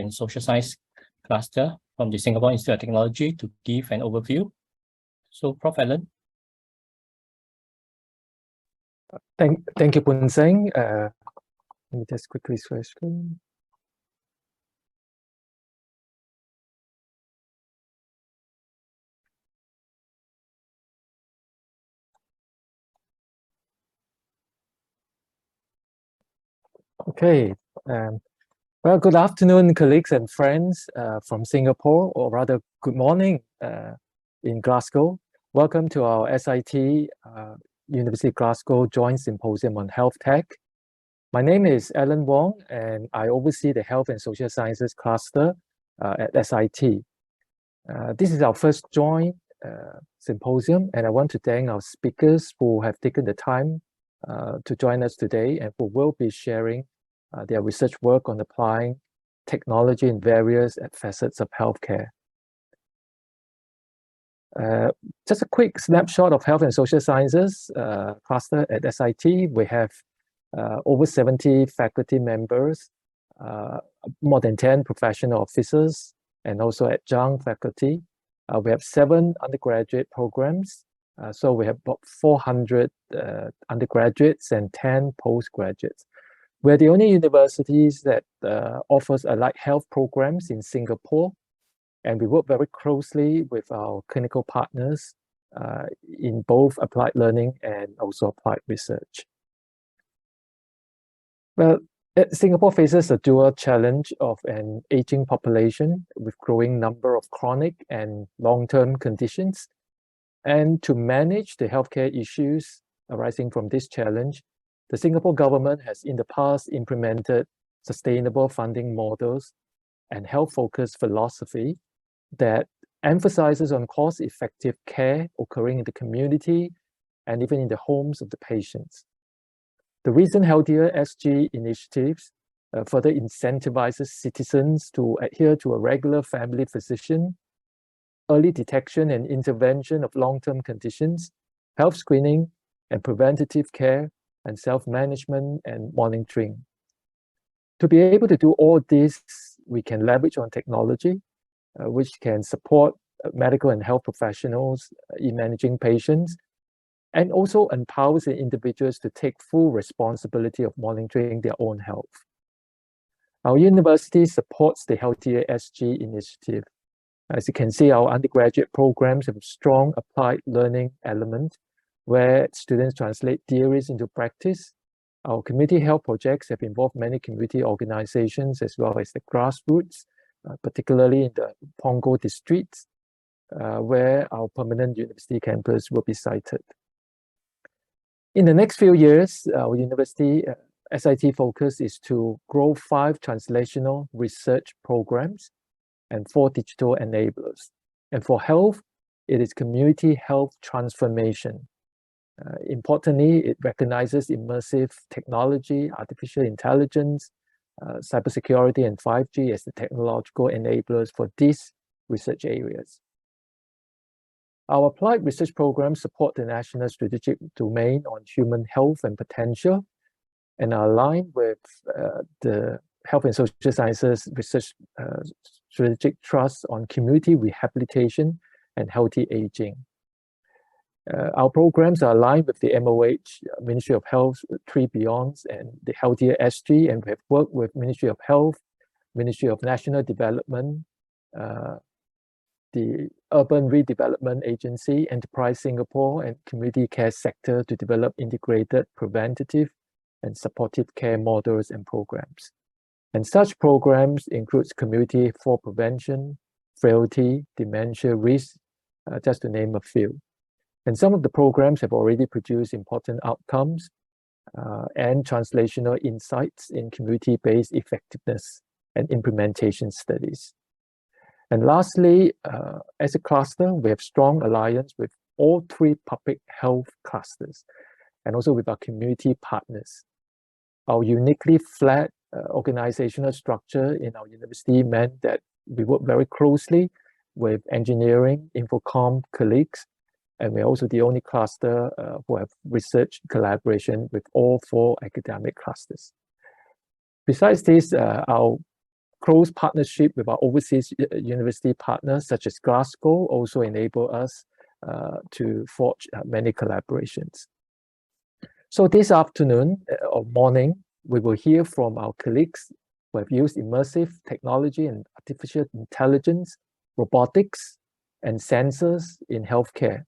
and Social Science cluster from the Singapore Institute of Technology to give an overview. So, Prof. Alan. Thank you, Poon Seng. Let me just quickly switch screen. Okay. Well, good afternoon, colleagues and friends from Singapore, or rather, good morning in Glasgow. Welcome to our SIT University of Glasgow Joint Symposium on HealthTech. My name is Alan Wong, and I oversee the Health and Social Sciences cluster at SIT. This is our first joint symposium, and I want to thank our speakers who have taken the time to join us today and who will be sharing their research work on applying technology in various facets of healthcare. Just a quick snapshot of Health and Social Sciences cluster at SIT. We have over 70 faculty members, more than 10 professional officers, and also adjunct faculty. We have 7 undergraduate programs. So we have about 400 undergraduates and 10 postgraduates. We're the only universities that offers allied health programs in Singapore, and we work very closely with our clinical partners in both applied learning and also applied research. Well, Singapore faces a dual challenge of an aging population with growing number of chronic and long-term conditions. And to manage the healthcare issues arising from this challenge, the Singapore government has in the past implemented sustainable funding models and health-focused philosophy that emphasizes on cost-effective care occurring in the community and even in the homes of the patients. The recent HealthTech initiatives further incentivizes citizens to adhere to a regular family physician, early detection and intervention of long-term conditions, health screening and preventative care, and self-management and monitoring. To be able to do all this, we can leverage on technology, which can support medical and health professionals in managing patients, and also empowers the individuals to take full responsibility of monitoring their own health. Our university supports the HealthTech initiative. As you can see, our undergraduate programs have a strong applied learning element where students translate theories into practice. Our community health projects have involved many community organizations as well as the grassroots, particularly in the Punggol districts, where our permanent university campus will be sited. In the next few years, our university SIT focus is to grow 5 translational research programs and 4 digital enablers. And for health, it is community health transformation. Importantly, it recognizes immersive technology, artificial intelligence, cybersecurity, and 5G as the technological enablers for these research areas. Our applied research programs support the national strategic domain on human health and potential and are aligned with the Health and Social Sciences Research Strategic Trust on community rehabilitation and healthy aging. Our programs are aligned with the MOH, Ministry of Health, 3 Beyonds, and the Healthier SG, and we have worked with Ministry of Health, Ministry of National Development, the Urban Redevelopment Agency, Enterprise Singapore, and Community Care Sector to develop integrated preventative and supportive care models and programs. And such programs includes community fall prevention, frailty, dementia risk, just to name a few. And some of the programs have already produced important outcomes and translational insights in community-based effectiveness and implementation studies. And lastly, as a cluster, we have strong alliance with all 3 public health clusters and also with our community partners. Our uniquely flat organizational structure in our university meant that we work very closely with engineering, infocom colleagues, and we're also the only cluster who have research collaboration with all 4 academic clusters. Besides this, our close partnership with our overseas university partners such as Glasgow also enable us to forge many collaborations. So this afternoon or morning, we will hear from our colleagues who have used immersive technology and artificial intelligence, robotics, and sensors in healthcare.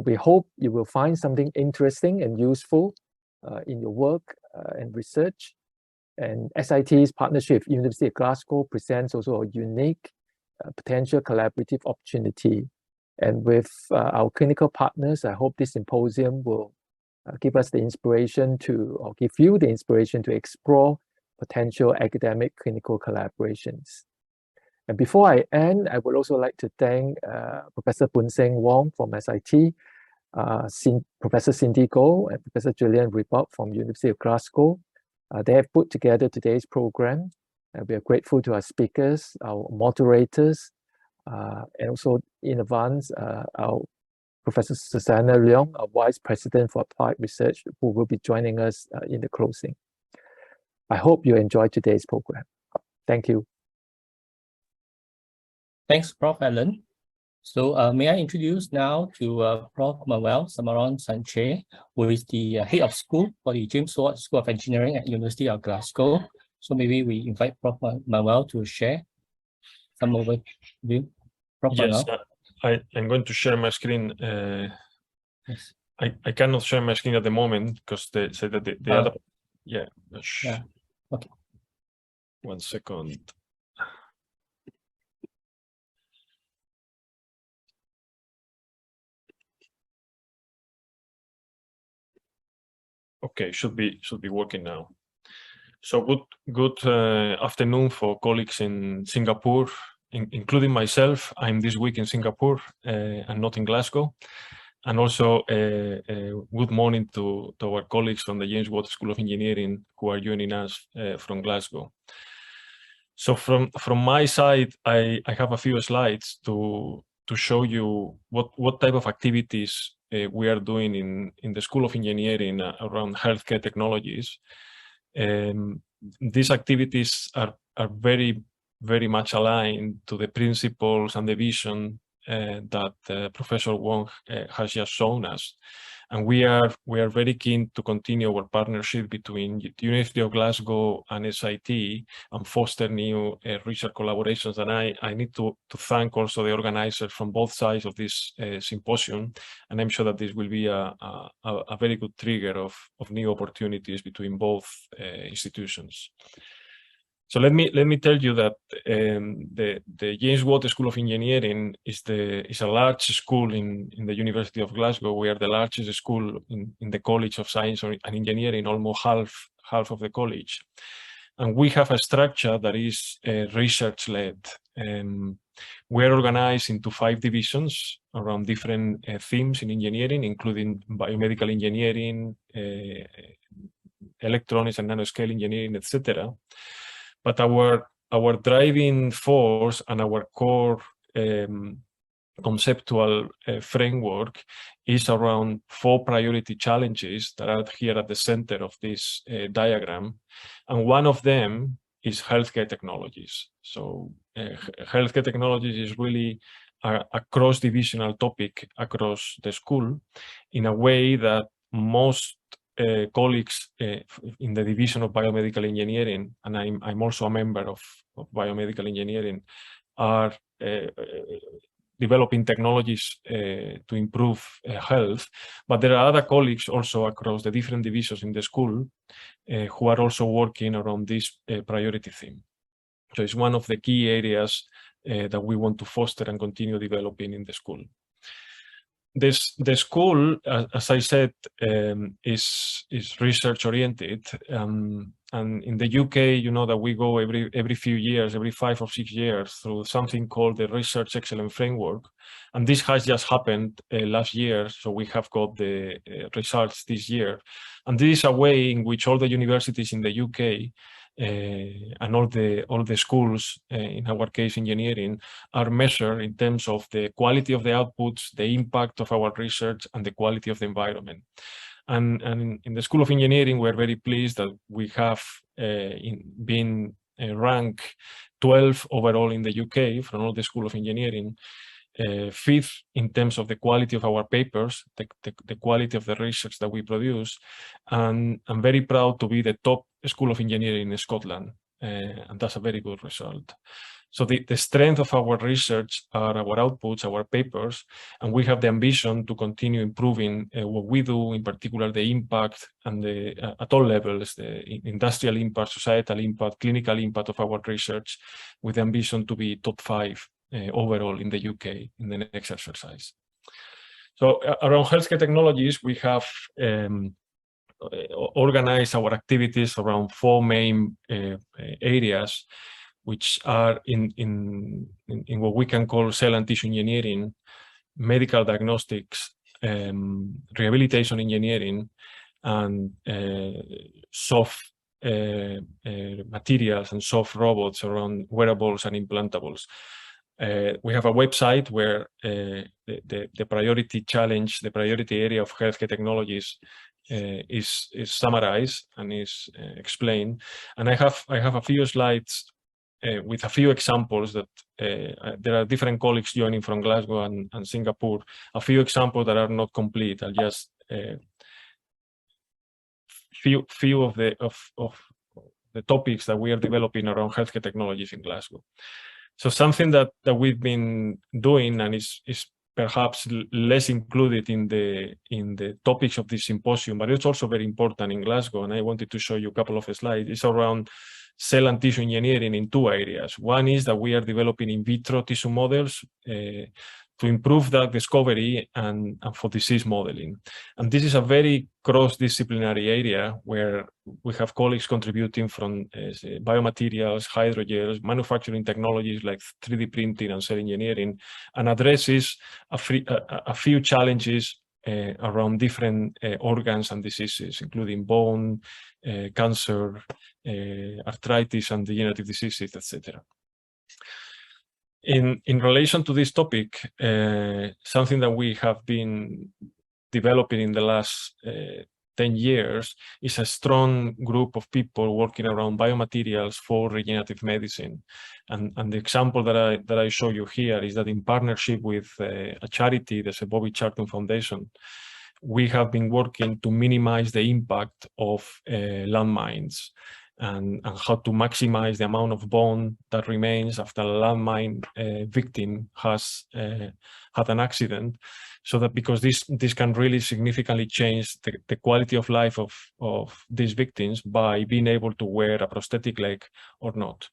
We hope you will find something interesting and useful in your work and research. And SIT's partnership with University of Glasgow presents also a unique potential collaborative opportunity. And with our clinical partners, I hope this symposium will give us the inspiration to, or give you the inspiration to explore potential academic clinical collaborations. And before I end, I would also like to thank Professor Boon-Seng Wong from SIT, Professor Cindy Goh, and Professor Julian Ribot from University of Glasgow. They have put together today's program, and we are grateful to our speakers, our moderators, and also in advance, our Professor Susanna Leong, our Vice President for Applied Research, who will be joining us in the closing. I hope you enjoyed today's program. Thank you. Thanks, Prof. Alan. So may I introduce now to Prof. Manuel Salmeron-Sanchez, who is the head of school for the James Watt School of Engineering at University of Glasgow. So maybe we invite Prof. Manuel to share some overview. Prof. Yes, Manuel. I'm going to share my screen. Yes. I cannot share my screen at the moment because they say that the other. Yeah. Yeah. Okay. 1 second. Okay, should be working now. So good afternoon for colleagues in Singapore, including myself. I'm this week in Singapore and not in Glasgow. And also good morning to our colleagues from the James Watt School of Engineering who are joining us from Glasgow. So from my side, I have a few slides to show you what type of activities we are doing in the School of Engineering around healthcare technologies. These activities are very, very much aligned to the principles and the vision that Professor Wong has just shown us. And we are very keen to continue our partnership between the University of Glasgow and SIT and foster new research collaborations. And I need to thank also the organizers from both sides of this symposium. And I'm sure that this will be a very good trigger of new opportunities between both institutions. So let me tell you that the James Watt School of Engineering is a large school in the University of Glasgow. We are the largest school in the College of Science and Engineering, almost half of the college. And we have a structure that is research-led. We are organized into 5 divisions around different themes in engineering, including biomedical engineering, electronics and nanoscale engineering, etc. But our driving force and our core conceptual framework is around 4 priority challenges that are here at the center of this diagram. And one of them is healthcare technologies. So healthcare technologies is really a cross-divisional topic across the school in a way that most colleagues in the division of biomedical engineering, and I'm also a member of biomedical engineering, are developing technologies to improve health. But there are other colleagues also across the different divisions in the school who are also working around this priority theme. So it's one of the key areas that we want to foster and continue developing in the school. The school, as I said, is research oriented, and in the UK, you know that we go every few years, every 5 or 6 years, through something called the Research Excellence Framework, and this has just happened last year. So we have got the results this year, and this is a way in which all the universities in the UK and all the schools, in our case engineering, are measured in terms of the quality of the outputs, the impact of our research, and the quality of the environment. And in the School of Engineering, we're very pleased that we have been rank 12 overall in the UK from all the School of Engineering, 5th in terms of the quality of our papers, the quality of the research that we produce, and I'm very proud to be the top School of Engineering in Scotland, and that's a very good result. So the strength of our research are our outputs, our papers, and we have the ambition to continue improving what we do, in particular the impact and at all levels, the industrial impact, societal impact, clinical impact of our research, with the ambition to be top 5 overall in the UK in the next exercise. So around healthcare technologies, we have organized our activities around 4 main areas, which are in what we can call cell and tissue engineering, medical diagnostics, rehabilitation engineering, and soft materials and soft robots around wearables and implantables. We have a website where the priority challenge, the priority area of healthcare technologies is summarized and is explained. And I have a few slides with a few examples that there are different colleagues joining from Glasgow and Singapore. A few examples that are not complete. I'll just few of the topics that we are developing around healthcare technologies in Glasgow. So something that we've been doing and is perhaps less included in the topics of this symposium, but it's also very important in Glasgow, and I wanted to show you a couple of slides. It's around cell and tissue engineering in 2 areas. One is that we are developing in vitro tissue models to improve drug discovery and for disease modeling. And this is a very cross-disciplinary area where we have colleagues contributing from biomaterials, hydrogels, manufacturing technologies like 3D printing and cell engineering, and addresses a few challenges around different organs and diseases, including bone, cancer, arthritis and degenerative diseases, etc. In relation to this topic, something that we have been developing in the last 10 years is a strong group of people working around biomaterials for regenerative medicine. And the example that I show you here is that in partnership with a charity, the Bobby Charlton Foundation, we have been working to minimize the impact of landmines and how to maximize the amount of bone that remains after a landmine victim has had an accident, so that because this can really significantly change the quality of life of these victims by being able to wear a prosthetic leg or not.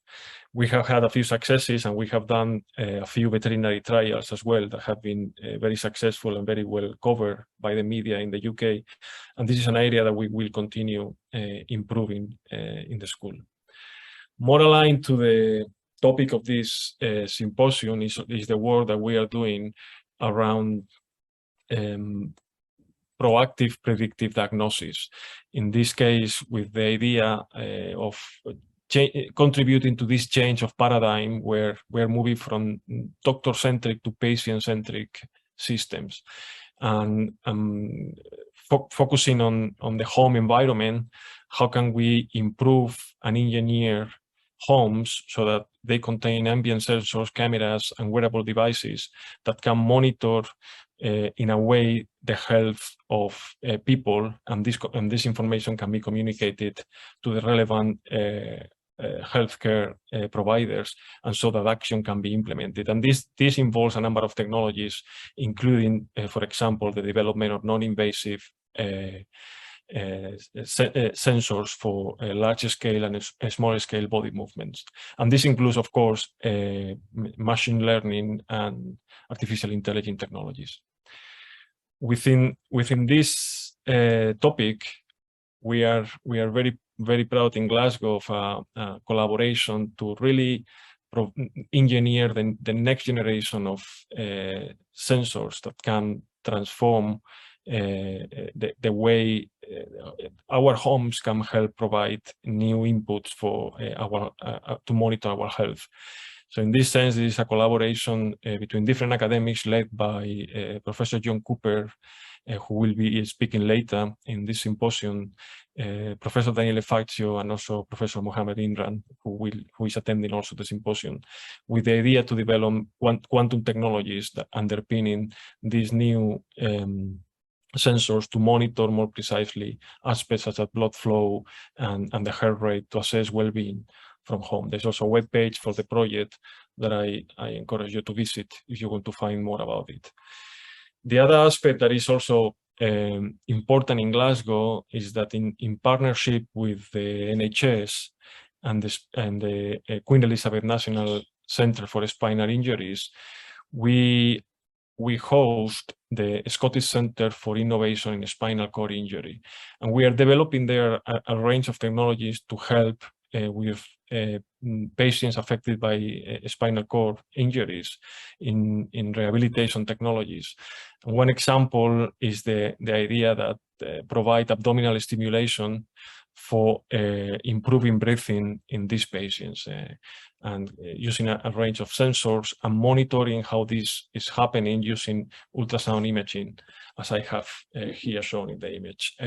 We have had a few successes, and we have done a few veterinary trials as well that have been very successful and very well covered by the media in the UK. And this is an area that we will continue improving in the school. More aligned to the topic of this symposium is the work that we are doing around proactive predictive diagnosis. In this case, with the idea of contributing to this change of paradigm where we're moving from doctor-centric to patient-centric systems, and focusing on the home environment. How can we improve and engineer homes so that they contain ambient sensors, cameras, and wearable devices that can monitor in a way the health of people, and this information can be communicated to the relevant healthcare providers, and so that action can be implemented. And this involves a number of technologies, including, for example, the development of non-invasive sensors for large scale and small scale body movements. And this includes, of course, machine learning and artificial intelligence technologies. Within this topic, we are very proud in Glasgow of a collaboration to really engineer the next generation of sensors that can transform the way our homes can help provide new inputs for to monitor our health. So in this sense, it is a collaboration between different academics led by Professor John Cooper, who will be speaking later in this symposium, Professor Daniele Faccio, and also Professor Mohammed Imran, who is attending also the symposium, with the idea to develop quantum technologies that underpinning these new sensors to monitor more precisely aspects such as blood flow and the heart rate to assess well-being from home. There's also a web page for the project that I encourage you to visit if you want to find more about it. The other aspect that is also important in Glasgow is that in partnership with the NHS and the Queen Elizabeth National Centre for Spinal Injuries, we host the Scottish Centre for Innovation in Spinal Cord Injury. And we are developing there a range of technologies to help with patients affected by spinal cord injuries in rehabilitation technologies. And one example is the idea that provide abdominal stimulation for improving breathing in these patients and using a range of sensors and monitoring how this is happening using ultrasound imaging, as I have here shown in the image.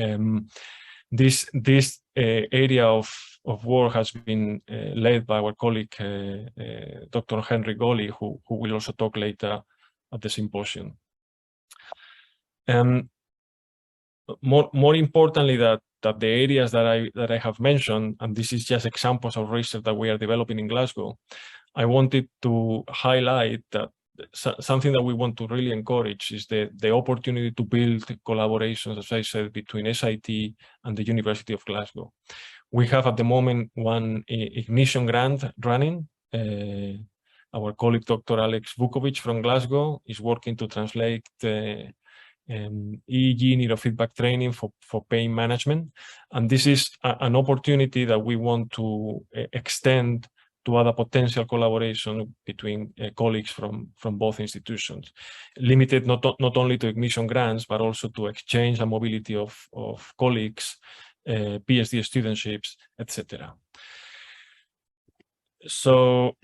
This area of work has been led by our colleague, Dr. Henry Golly, who will also talk later at the symposium. More importantly, that the areas that I have mentioned, and this is just examples of research that we are developing in Glasgow, I wanted to highlight that something that we want to really encourage is the opportunity to build collaborations, as I said, between SIT and the University of Glasgow. We have at the moment one Ignition grant running. Our colleague, Dr. Alex Vukovic from Glasgow, is working to translate EEG neurofeedback training for pain management. And this is an opportunity that we want to extend to other potential collaboration between colleagues from both institutions, limited not only to Ignition grants, but also to exchange and mobility of colleagues, PhD studentships, etc. So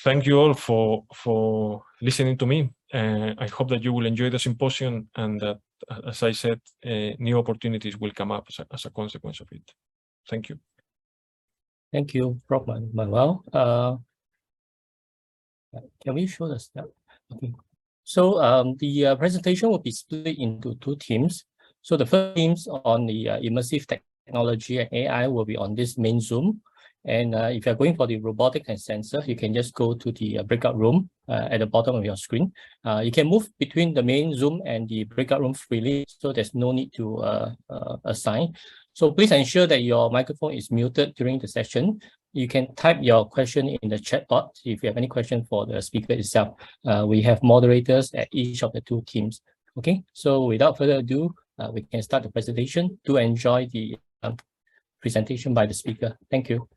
thank you all for listening to me. I hope that you will enjoy the symposium and that, as I said, new opportunities will come up as a consequence of it. Thank you. Thank you, Prof. Manuel. Can we show the step? Okay. So the presentation will be split into two teams. So the first teams on the immersive technology and AI will be on this main Zoom. And if you're going for the robotic and sensor, you can just go to the breakout room at the bottom of your screen. You can move between the main Zoom and the breakout room freely, so there's no need to assign. So please ensure that your microphone is muted during the session. You can type your question in the chat box if you have any question for the speaker itself. We have moderators at each of the two teams. Okay, so without further ado, we can start the presentation. Do enjoy the presentation by the speaker. Thank you.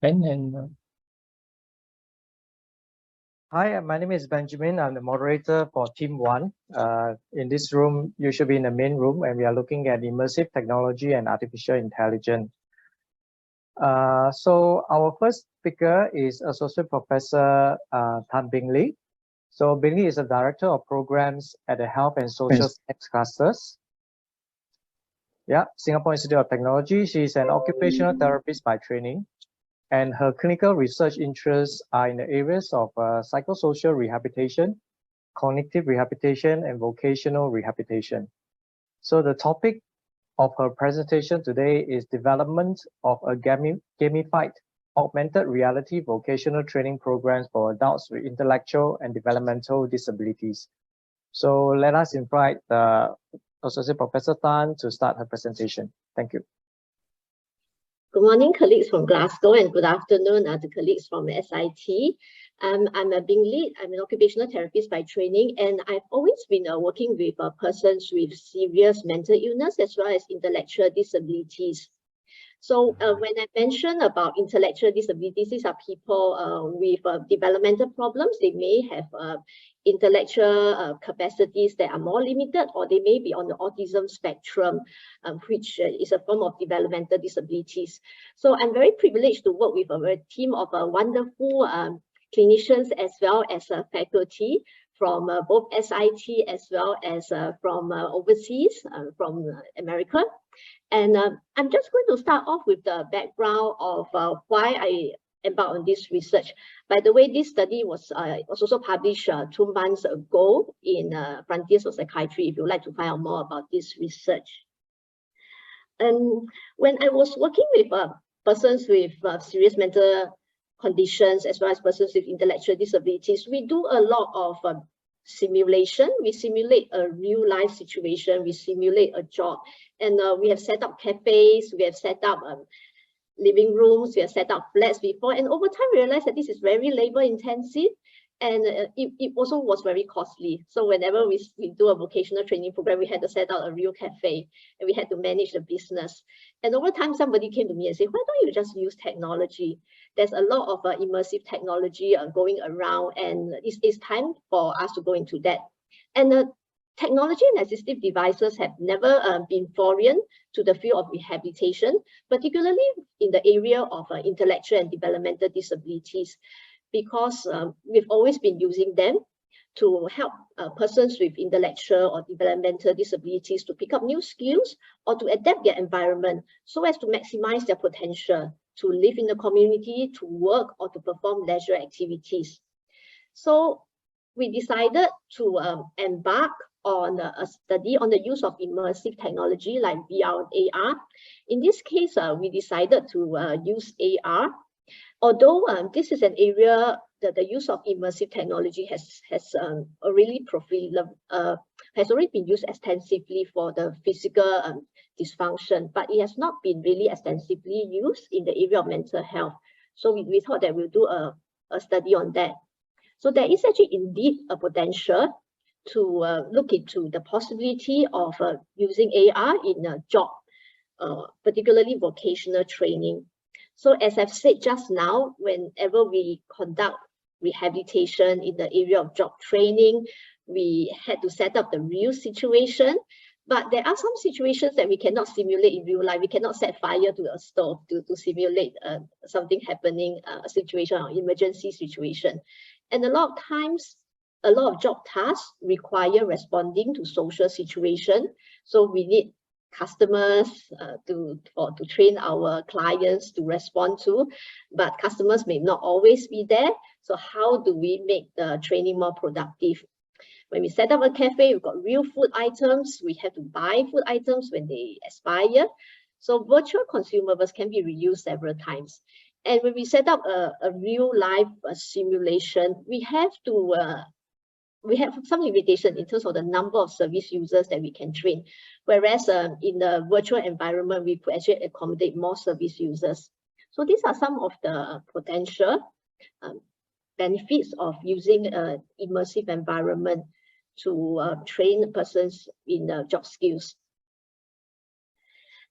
Ben and Hi, my name is Benjamin. I'm the moderator for Team 1. In this room, you should be in the main room, and we are looking at immersive technology and artificial intelligence. So our first speaker is Associate Professor Bhing Leet. So Bhing Leet is a Director of Programs at the Health and Social Science Clusters. Yeah, Singapore Institute of Technology. She's an occupational therapist by training. And her clinical research interests are in the areas of psychosocial rehabilitation, cognitive rehabilitation, and vocational rehabilitation. So the topic of her presentation today is development of a gamified augmented reality vocational training programs for adults with intellectual and developmental disabilities. So let us invite Associate Professor Tan to start her presentation. Thank you. Good morning, colleagues from Glasgow, and good afternoon to colleagues from SIT. I'm Bhing Leet. I'm an occupational therapist by training, and I've always been working with persons with serious mental illness as well as intellectual disabilities. So when I mention about intellectual disabilities, these are people with developmental problems. They may have intellectual capacities that are more limited, or they may be on the autism spectrum, which is a form of developmental disabilities. So I'm very privileged to work with a team of wonderful clinicians as well as faculty from both SIT as well as from overseas, from America. And I'm just going to start off with the background of why I embarked on this research. By the way, this study was also published 2 months ago in Frontiers of Psychiatry, if you'd like to find out more about this research. When I was working with persons with serious mental conditions as well as persons with intellectual disabilities, we do a lot of simulation. We simulate a real life situation, we simulate a job, and we have set up cafes, we have set up living rooms, we have set up flats before, and over time we realized that this is very labor intensive, and it also was very costly. So whenever we do a vocational training program, we had to set out a real cafe and we had to manage the business. And over time, somebody came to me and said, why don't you just use technology? There's a lot of immersive technology going around, and it's time for us to go into that. And technology and assistive devices have never been foreign to the field of rehabilitation, particularly in the area of intellectual and developmental disabilities, because we've always been using them to help persons with intellectual or developmental disabilities to pick up new skills or to adapt their environment so as to maximize their potential to live in the community, to work, or to perform leisure activities. So we decided to embark on a study on the use of immersive technology like VR and AR. In this case, we decided to use AR. Although this is an area that the use of immersive technology has already been used extensively for the physical dysfunction, but it has not been really extensively used in the area of mental health. So we thought that we'll do a study on that. So there is actually indeed a potential to look into the possibility of using AR in a job, particularly vocational training. So as I've said just now, whenever we conduct rehabilitation in the area of job training, we had to set up the real situation. But there are some situations that we cannot simulate in real life. We cannot set fire to a stove to simulate something happening, a situation or emergency situation. And a lot of times, a lot of job tasks require responding to social situation. So we need customers to train our clients to respond to, but customers may not always be there. So how do we make the training more productive? When we set up a cafe, we've got real food items. We have to buy food items when they expire. So virtual consumables can be reused several times. And when we set up a real life simulation, we have some limitation in terms of the number of service users that we can train. Whereas in the virtual environment, we could actually accommodate more service users. So these are some of the potential benefits of using an immersive environment to train persons in job skills.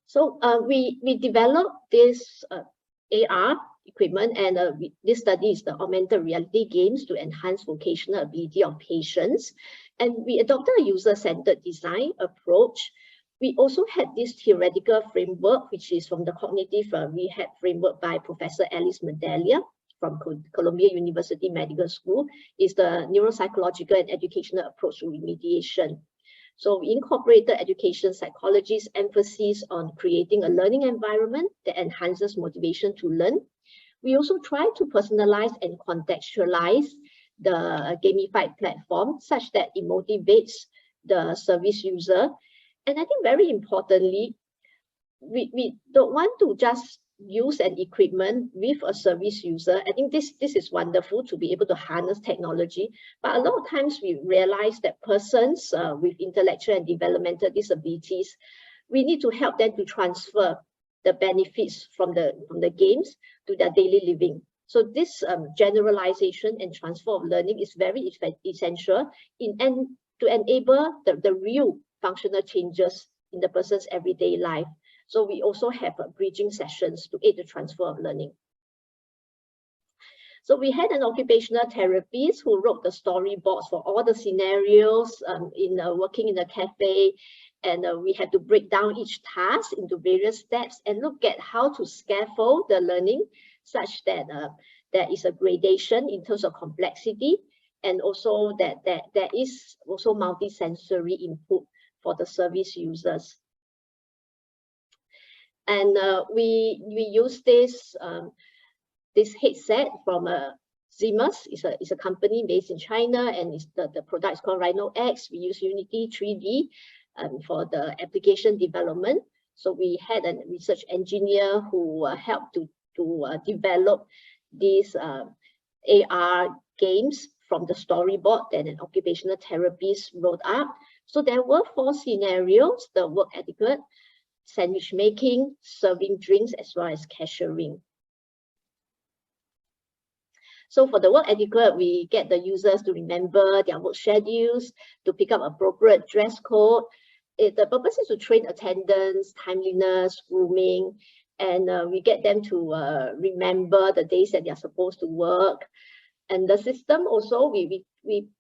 So we developed this AR equipment, and this study is the augmented reality games to enhance vocational ability of patients. And we adopted a user-centered design approach. We also had this theoretical framework, which is from the cognitive rehab framework by Professor Alice Medalia from Columbia University Medical School. Is the neuropsychological and educational approach to remediation. So we incorporated education psychology's emphasis on creating a learning environment that enhances motivation to learn. We also try to personalize and contextualize the gamified platform such that it motivates the service user. And I think very importantly, we don't want to just use an equipment with a service user. I think this is wonderful to be able to harness technology, but a lot of times we realize that persons with intellectual and developmental disabilities, we need to help them to transfer the benefits from the games to their daily living. So this generalization and transfer of learning is very essential to enable the real functional changes in the person's everyday life. So we also have bridging sessions to aid the transfer of learning. So we had an occupational therapist who wrote the storyboards for all the scenarios in working in a cafe. And we had to break down each task into various steps and look at how to scaffold the learning such that there is a gradation in terms of complexity, and also that there is also multi-sensory input for the service users. And we use this headset from Zimmers. It's a company based in China, and the product is called Rhino X. We use Unity 3D for the application development. So we had a research engineer who helped to develop these AR games from the storyboard that an occupational therapist wrote up. So there were 4 scenarios: the work etiquette, sandwich making, serving drinks, as well as cashiering. So for the work etiquette, we get the users to remember their work schedules, to pick up appropriate dress code. The purpose is to train attendance, timeliness, grooming, and we get them to remember the days that they are supposed to work. And the system also, we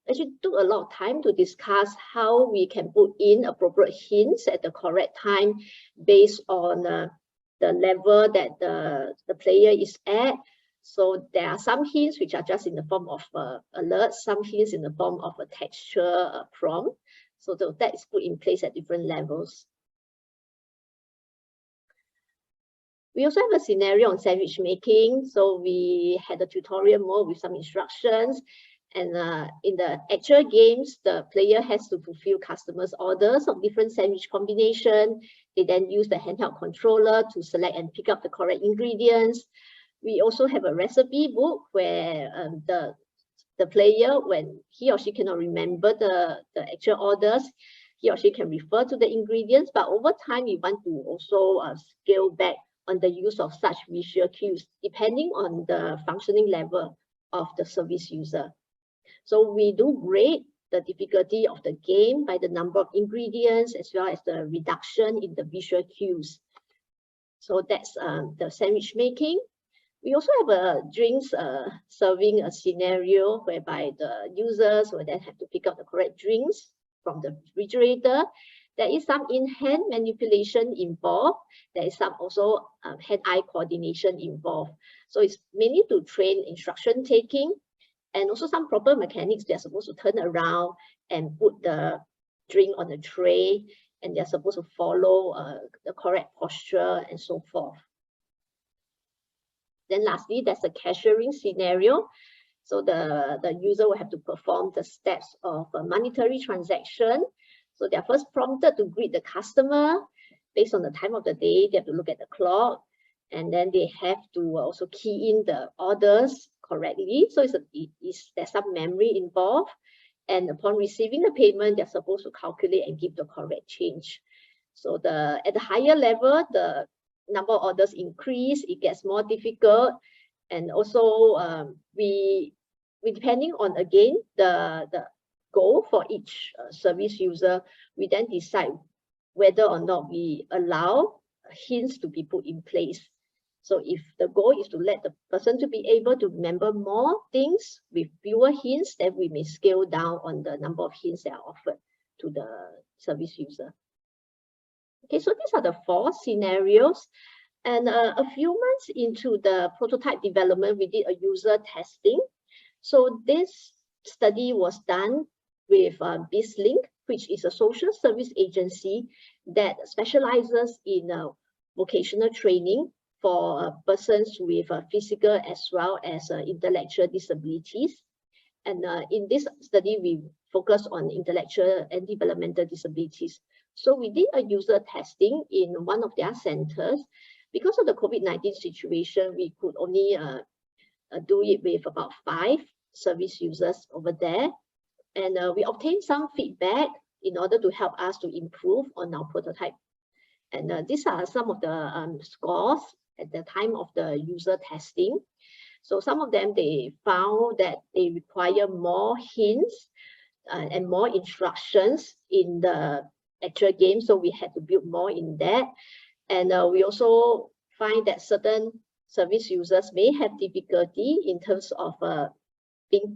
actually took a lot of time to discuss how we can put in appropriate hints at the correct time based on the level that the player is at. So there are some hints which are just in the form of alerts, some hints in the form of a texture prompt. So that is put in place at different levels. We also have a scenario on sandwich making. So we had a tutorial mode with some instructions. And in the actual games, the player has to fulfill customers' orders of different sandwich combinations. They then use the handheld controller to select and pick up the correct ingredients. We also have a recipe book where the player, when he or she cannot remember the actual orders, he or she can refer to the ingredients. But over time, we want to also scale back on the use of such visual cues, depending on the functioning level of the service user. So we do grade the difficulty of the game by the number of ingredients, as well as the reduction in the visual cues. So that's the sandwich making. We also have a drinks serving a scenario whereby the users will then have to pick up the correct drinks from the refrigerator. There is some in-hand manipulation involved. There is some also hand-eye coordination involved. So it's mainly to train instruction taking, and also some proper mechanics. They're supposed to turn around and put the drink on the tray, and they're supposed to follow the correct posture and so forth. Then lastly, there's a cashiering scenario. So the user will have to perform the steps of a monetary transaction. So they're first prompted to greet the customer. Based on the time of the day, they have to look at the clock, and then they have to also key in the orders correctly. So there's some memory involved. And upon receiving the payment, they're supposed to calculate and give the correct change. So at the higher level, the number of orders increase, it gets more difficult. And also we depending on, again, the goal for each service user, we then decide whether or not we allow hints to be put in place. So if the goal is to let the person to be able to remember more things with fewer hints, then we may scale down on the number of hints that are offered to the service user. Okay, so these are the 4 scenarios. And a few months into the prototype development, we did a user testing. So this study was done with BizLink, which is a social service agency that specializes in vocational training for persons with physical as well as intellectual disabilities. And in this study, we focus on intellectual and developmental disabilities. So we did a user testing in one of their centers. Because of the COVID-19 situation, we could only do it with about 5 service users over there. And we obtained some feedback in order to help us to improve on our prototype. And these are some of the scores at the time of the user testing. So some of them, they found that they require more hints and more instructions in the actual game. So we had to build more in that. And we also find that certain service users may have difficulty in terms of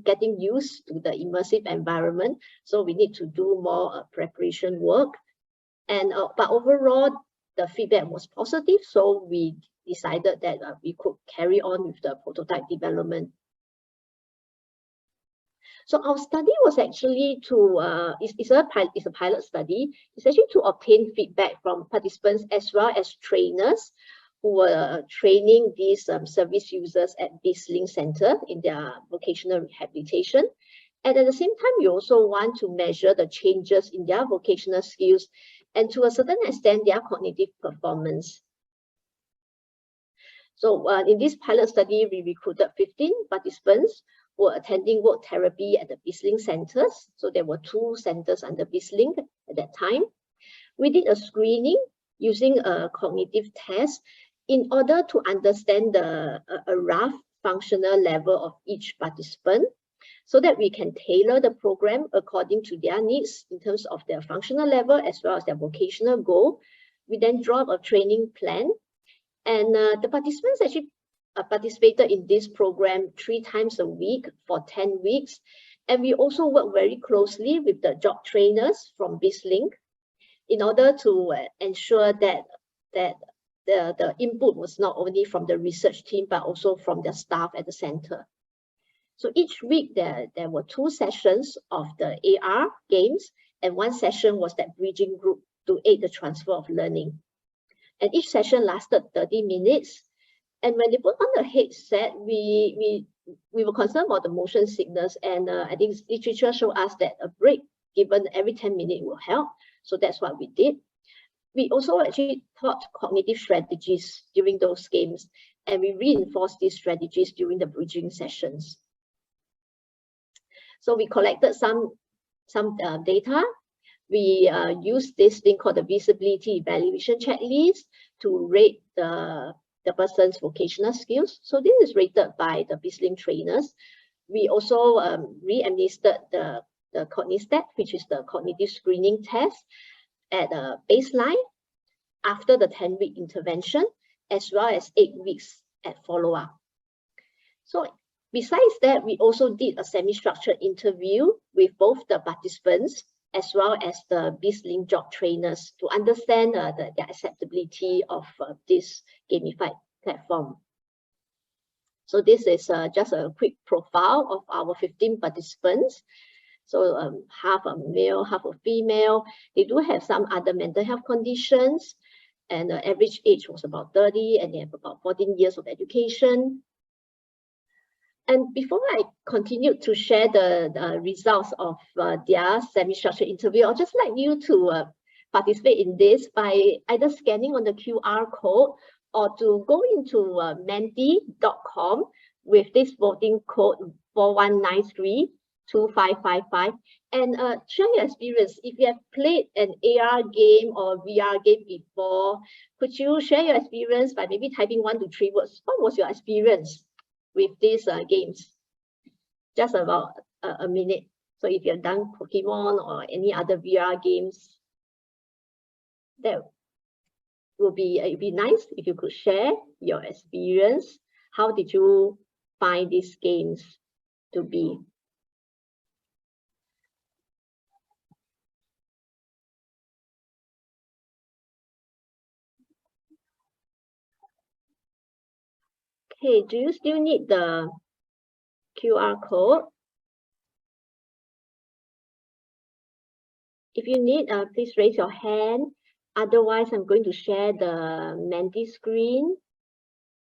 getting used to the immersive environment. So we need to do more preparation work. And but overall, the feedback was positive. So we decided that we could carry on with the prototype development. So our study was actually to, it's a pilot study. It's actually to obtain feedback from participants as well as trainers who were training these service users at Bhing Center in their vocational rehabilitation. And at the same time, we also want to measure the changes in their vocational skills and to a certain extent, their cognitive performance. So in this pilot study, we recruited 15 participants who were attending work therapy at the Bhing centers. So there were 2 centers under Bhing at that time. We did a screening using a cognitive test in order to understand a rough functional level of each participant so that we can tailor the program according to their needs in terms of their functional level as well as their vocational goal. We then draw up a training plan, and the participants actually participated in this program 3 times a week for 10 weeks. And we also work very closely with the job trainers from Bhing in order to ensure that the input was not only from the research team, but also from the staff at the center. So each week there were 2 sessions of the AR games, and 1 session was that bridging group to aid the transfer of learning. And each session lasted 30 minutes. And when they put on the headset, we were concerned about the motion sickness, and I think literature showed us that a break given every 10 minutes will help. So that's what we did. We also actually taught cognitive strategies during those games, and we reinforced these strategies during the bridging sessions. So we collected some data. We used this thing called the visibility evaluation checklist to rate the person's vocational skills. So this is rated by the Bhing trainers. We also re-administered the Cognistat, which is the cognitive screening test, at a baseline after the 10-week intervention, as well as 8 weeks at follow-up. So besides that, we also did a semi-structured interview with both the participants as well as the Bhing job trainers to understand the acceptability of this gamified platform. So this is just a quick profile of our 15 participants. So half a male, half a female. They do have some other mental health conditions, and the average age was about 30, and they have about 14 years of education. And before I continue to share the results of their semi-structured interview, I'd just like you to participate in this by either scanning on the QR code or to go into menti.com with this voting code 41932555 and share your experience. If you have played an AR game or VR game before, could you share your experience by maybe typing 1 to 3 words? What was your experience with these games? Just about a minute. So if you've done Pokemon or any other VR games, that would be, it'd be nice if you could share your experience. How did you find these games to be? Okay, do you still need the QR code? If you need, please raise your hand. Otherwise, I'm going to share the Menti screen.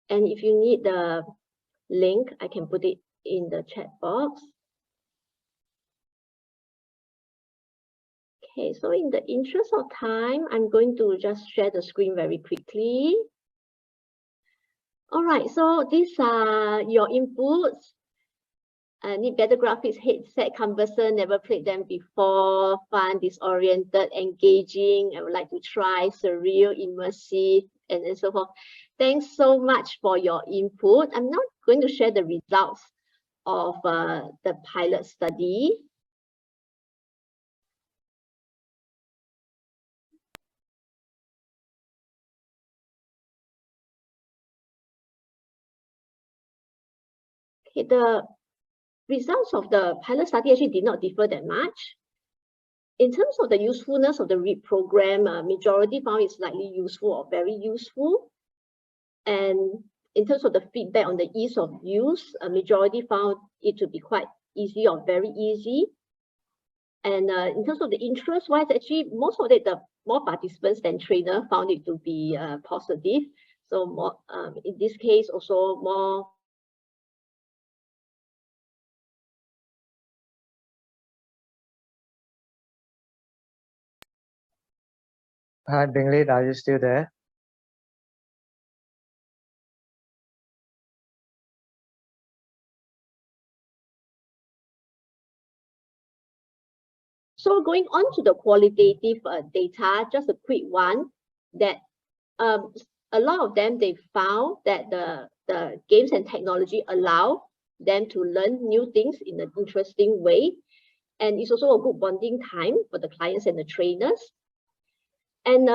And if you need the link, I can put it in the chat box. Okay, so in the interest of time, I'm going to just share the screen very quickly. All right, so these are your inputs. Need better graphics, headset, cumbersome, never played them before, fun, disoriented, engaging, I would like to try, surreal, immersive, and so forth. Thanks so much for your input. I'm now going to share the results of the pilot study. Okay, the results of the pilot study actually did not differ that much. In terms of the usefulness of the READ program, majority found it slightly useful or very useful. And in terms of the feedback on the ease of use, a majority found it to be quite easy or very easy. And in terms of the interest-wise, actually, most of it, the more participants than trainer found it to be positive. So more, in this case, also more. Hi, Bhing, are you still there? So going on to the qualitative data, just a quick one, that a lot of them, they found that the games and technology allow them to learn new things in an interesting way. And it's also a good bonding time for the clients and the trainers. And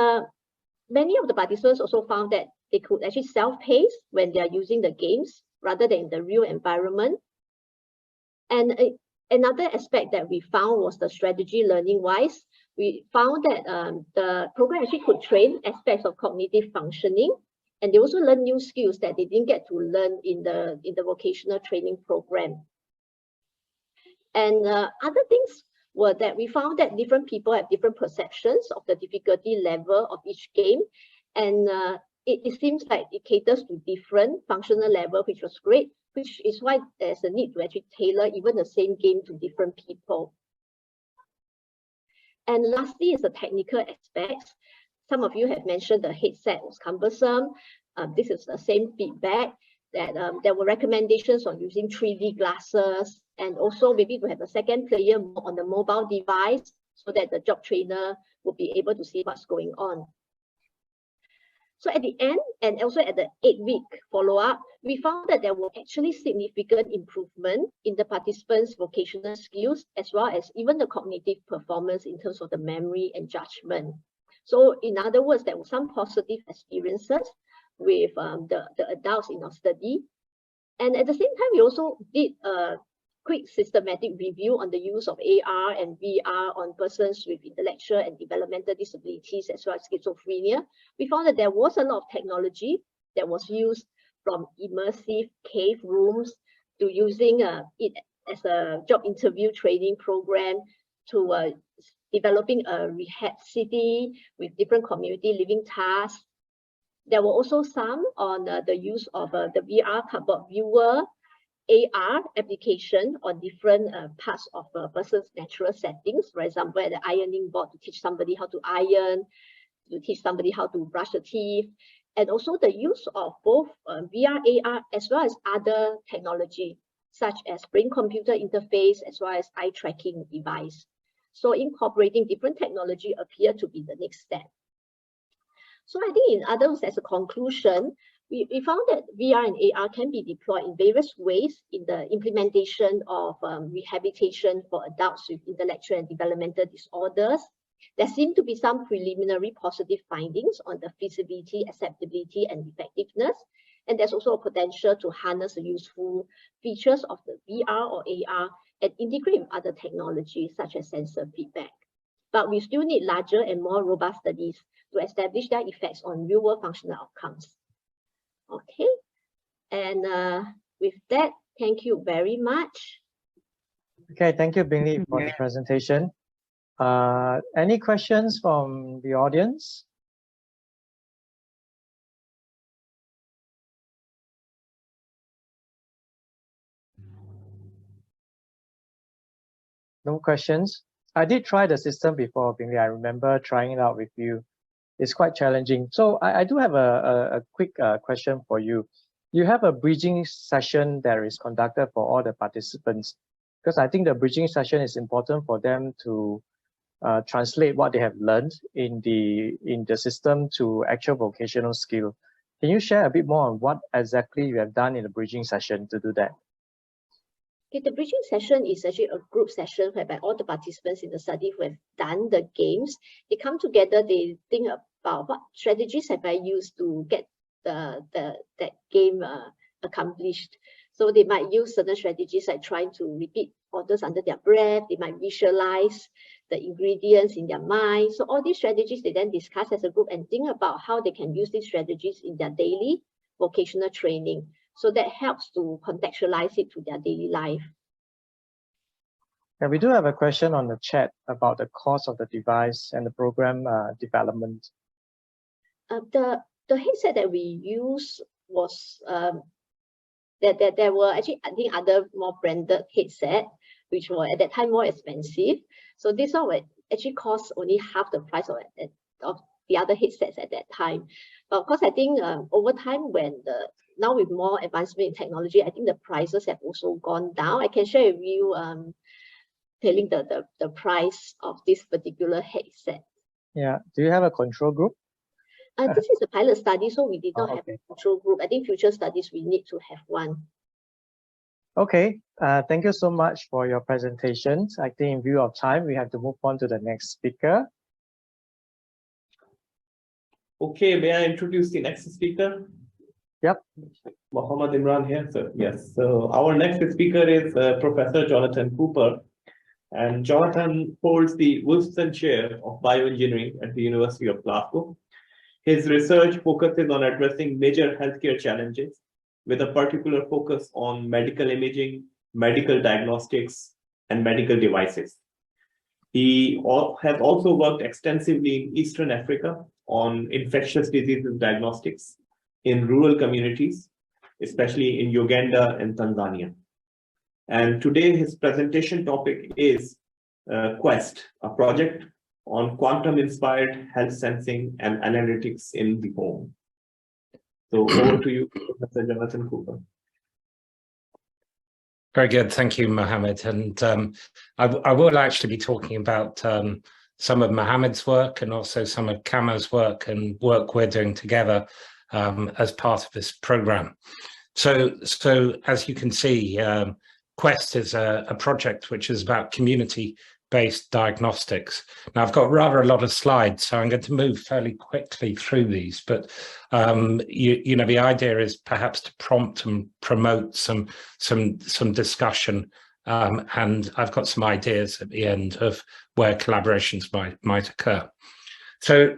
many of the participants also found that they could actually self-pace when they are using the games rather than in the real environment. And another aspect that we found was the strategy learning wise. We found that the program actually could train aspects of cognitive functioning, and they also learn new skills that they didn't get to learn in the vocational training program. And other things were that we found that different people have different perceptions of the difficulty level of each game, and it seems like it caters to different functional level, which was great, which is why there's a need to actually tailor even the same game to different people. And lastly is the technical aspects. Some of you have mentioned the headset was cumbersome. This is the same feedback, that there were recommendations on using 3D glasses, and also maybe to have a second player on the mobile device so that the job trainer will be able to see what's going on. So at the end, and also at the 8-week follow-up, we found that there were actually significant improvement in the participants' vocational skills, as well as even the cognitive performance in terms of the memory and judgment. So in other words, there were some positive experiences with the adults in our study. And at the same time, we also did a quick systematic review on the use of AR and VR on persons with intellectual and developmental disabilities as well as schizophrenia. We found that there was a lot of technology that was used, from immersive cave rooms to using it as a job interview training program, to developing a rehab city with different community living tasks. There were also some on the use of the VR cardboard viewer, AR application on different parts of a person's natural settings. For example, at the ironing board to teach somebody how to iron, to teach somebody how to brush the teeth, and also the use of both VR, AR, as well as other technology, such as brain-computer interface, as well as eye tracking device. So incorporating different technology appear to be the next step. So I think in other words, as a conclusion, we found that VR and AR can be deployed in various ways in the implementation of rehabilitation for adults with intellectual and developmental disorders. There seem to be some preliminary positive findings on the feasibility, acceptability, and effectiveness. And there's also a potential to harness the useful features of the VR or AR and integrate with other technologies such as sensor feedback. But we still need larger and more robust studies to establish their effects on real-world functional outcomes. Okay, and with that, thank you very much. Okay, thank you, Bhing, for the presentation. Any questions from the audience? No questions? I did try the system before, Bhing. I remember trying it out with you. It's quite challenging. So I do have a quick question for you. You have a bridging session that is conducted for all the participants, because I think the bridging session is important for them to translate what they have learned in the system to actual vocational skill. Can you share a bit more on what exactly you have done in the bridging session to do that? Okay, the bridging session is actually a group session whereby all the participants in the study who have done the games, they come together, they think about what strategies have I used to get that game accomplished. So they might use certain strategies like trying to repeat orders under their breath. They might visualize the ingredients in their mind. So all these strategies they then discuss as a group and think about how they can use these strategies in their daily vocational training. So that helps to contextualize it to their daily life. And we do have a question on the chat about the cost of the device and the program development. The headset that we use was that there were actually, I think, other more branded headset, which were at that time more expensive. So this one would actually cost only half the price of the other headsets at that time. But of course, I think over time, now with more advancement in technology, I think the prices have also gone down. I can share with you telling the price of this particular headset. Yeah. Do you have a control group? This is a pilot study, so we did not have a control group. I think future studies, we need to have one. Okay. Thank you so much for your presentations. I think in view of time, we have to move on to the next speaker. Okay, may I introduce the next speaker? Yep. Mohammed Imran here, sir. Yes. So our next speaker is Professor Jonathan Cooper. And Jonathan holds the Wilson Chair of Bioengineering at the University of Glasgow. His research focuses on addressing major healthcare challenges with a particular focus on medical imaging, medical diagnostics, and medical devices. He has also worked extensively in Eastern Africa on infectious diseases diagnostics in rural communities, especially in Uganda and Tanzania. And today his presentation topic is Quest, a project on quantum-inspired health sensing and analytics in the home. So over to you, Professor Jonathan Cooper. Very good, thank you, Mohammed. And I will actually be talking about some of Mohammed's work and also some of Qammer's work and work we're doing together as part of this program. So as you can see, Quest is a project which is about community-based diagnostics. Now, I've got rather a lot of slides, so I'm going to move fairly quickly through these, but you know, the idea is perhaps to prompt and promote some discussion, and I've got some ideas at the end of where collaborations might occur. So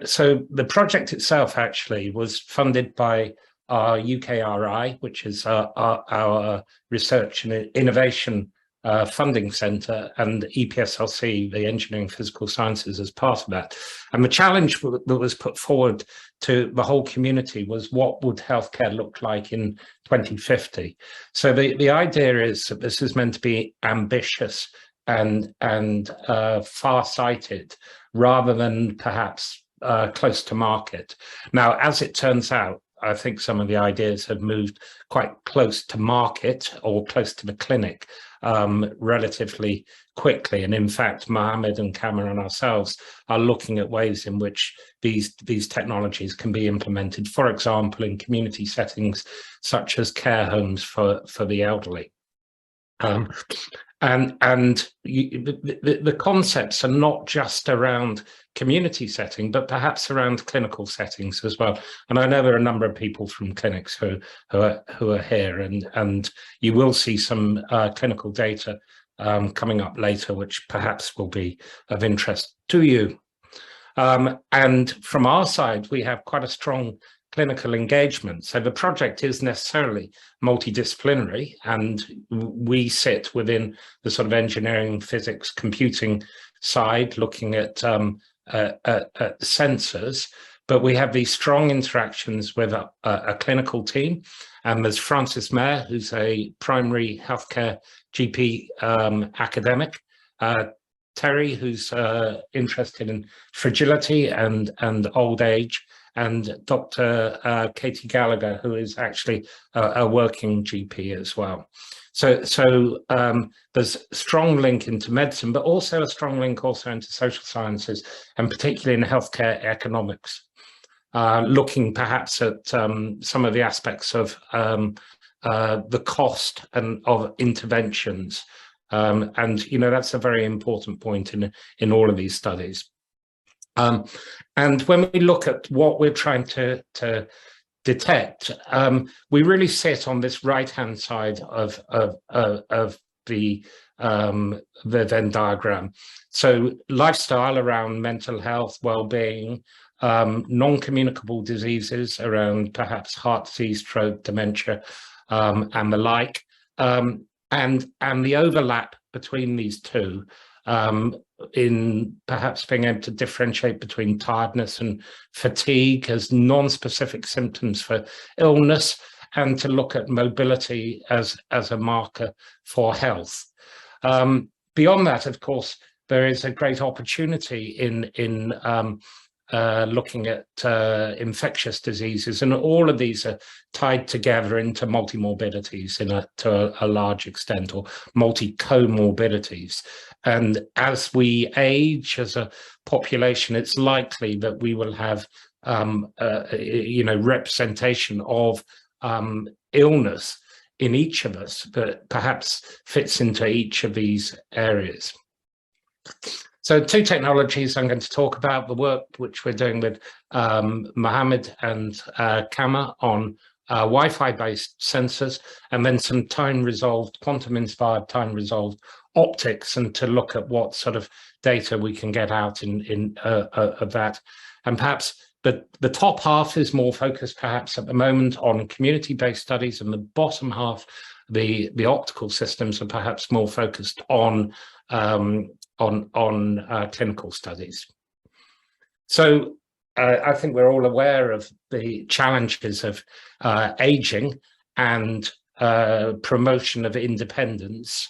the project itself actually was funded by our UKRI, which is our Research and Innovation Funding Centre, and EPSLC, the Engineering Physical Sciences, as part of that. And the challenge that was put forward to the whole community was, what would healthcare look like in 2050? So the idea is that this is meant to be ambitious and far-sighted, rather than perhaps close to market. Now, as it turns out, I think some of the ideas have moved quite close to market or close to the clinic relatively quickly. And in fact, Mohammed and Qammer and ourselves are looking at ways in which these technologies can be implemented, for example, in community settings such as care homes for the elderly. The concepts are not just around community setting, but perhaps around clinical settings as well. And I know there are a number of people from clinics who are here, and you will see some clinical data coming up later, which perhaps will be of interest to you. And from our side, we have quite a strong clinical engagement. So the project is necessarily multidisciplinary, and we sit within the sort of engineering, physics, computing side, looking at sensors, but we have these strong interactions with a clinical team. And there's Francis Mayer, who's a primary healthcare GP academic, Terry, who's interested in fragility and old age, and Dr. Katie Gallagher, who is actually a working GP as well. So there's a strong link into medicine, but also a strong link also into social sciences, and particularly in healthcare economics, looking perhaps at some of the aspects of the cost and of interventions. And, you know, that's a very important point in all of these studies. And when we look at what we're trying to detect, we really sit on this right-hand side of the Venn diagram. So lifestyle around mental health, well-being, non-communicable diseases around perhaps heart disease, stroke, dementia, and the like, and the overlap between these two in perhaps being able to differentiate between tiredness and fatigue as non-specific symptoms for illness, and to look at mobility as a marker for health. Beyond that, of course, there is a great opportunity in looking at infectious diseases, and all of these are tied together into multimorbidities to a large extent, or multi-comorbidities. And as we age as a population, it's likely that we will have representation of illness in each of us, but perhaps fits into each of these areas. So 2 technologies I'm going to talk about: the work which we're doing with Mohammed and Qammer on Wi-Fi based sensors, and then some time-resolved, quantum-inspired time-resolved optics, and to look at what sort of data we can get out of that. And perhaps the top half is more focused perhaps at the moment on community-based studies, and the bottom half, the optical systems, are perhaps more focused on clinical studies. So I think we're all aware of the challenges of aging and promotion of independence,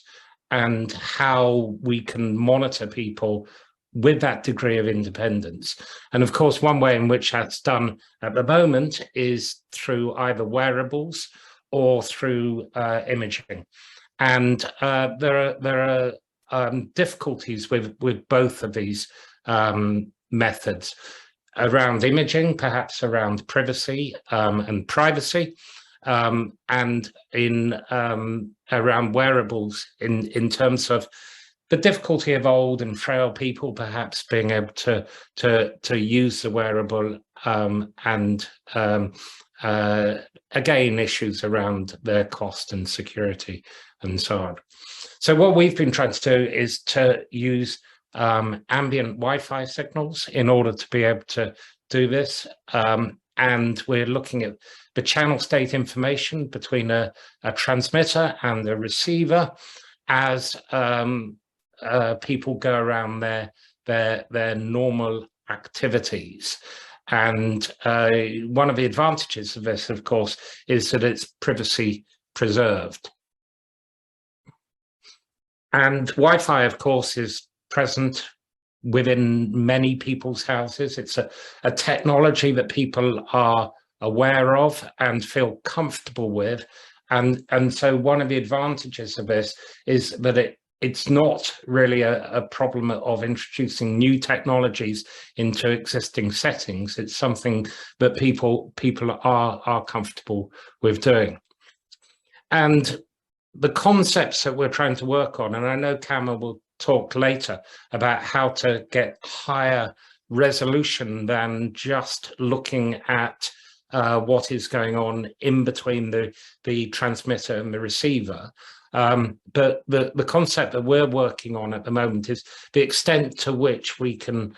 and how we can monitor people with that degree of independence. And of course, one way in which that's done at the moment is through either wearables or through imaging. And there are difficulties with both of these methods around imaging, perhaps around privacy and privacy, and around wearables in terms of the difficulty of old and frail people perhaps being able to use the wearable, and again, issues around their cost and security and so on. So what we've been trying to do is to use ambient Wi-Fi signals in order to be able to do this. And we're looking at the channel state information between a transmitter and a receiver as people go around their normal activities. And one of the advantages of this, of course, is that it's privacy preserved. And Wi-Fi, of course, is present within many people's houses. It's a technology that people are aware of and feel comfortable with. And so one of the advantages of this is that it's not really a problem of introducing new technologies into existing settings. It's something that people are comfortable with doing. And the concepts that we're trying to work on, and I know Qammer will talk later about how to get higher resolution than just looking at what is going on in between the transmitter and the receiver. But the concept that we're working on at the moment is the extent to which we can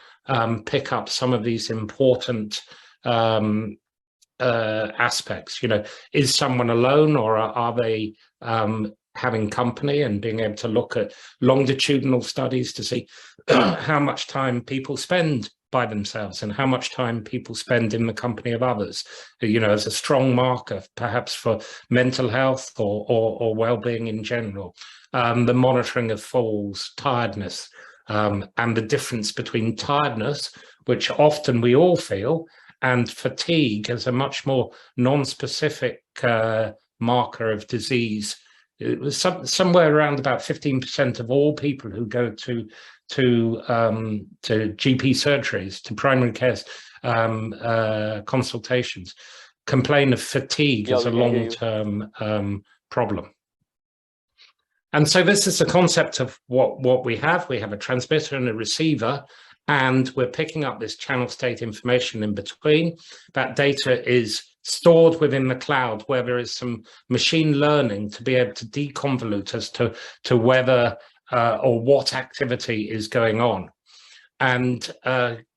pick up some of these important aspects. You know, is someone alone, or are they having company, and being able to look at longitudinal studies to see how much time people spend by themselves and how much time people spend in the company of others, you know, as a strong marker perhaps for mental health or well-being in general. The monitoring of falls, tiredness, and the difference between tiredness, which often we all feel, and fatigue as a much more non-specific marker of disease. It was somewhere around about 15% of all people who go to GP surgeries, to primary care consultations, complain of fatigue as a long-term problem. And so this is the concept of what we have. We have a transmitter and a receiver, and we're picking up this channel state information in between. That data is stored within the cloud, where there is some machine learning to be able to deconvolute as to whether or what activity is going on. And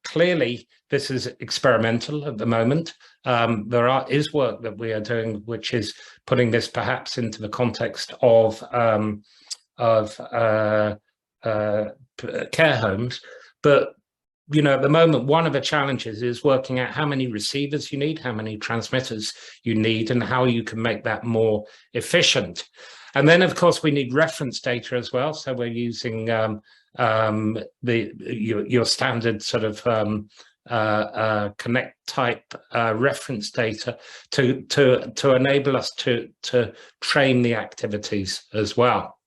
clearly, this is experimental at the moment. There is work that we are doing, which is putting this perhaps into the context of care homes. But you know, at the moment, one of the challenges is working out how many receivers you need, how many transmitters you need, and how you can make that more efficient. And then, of course, we need reference data as well. So we're using your standard sort of Connect type reference data to enable us to train the activities as well.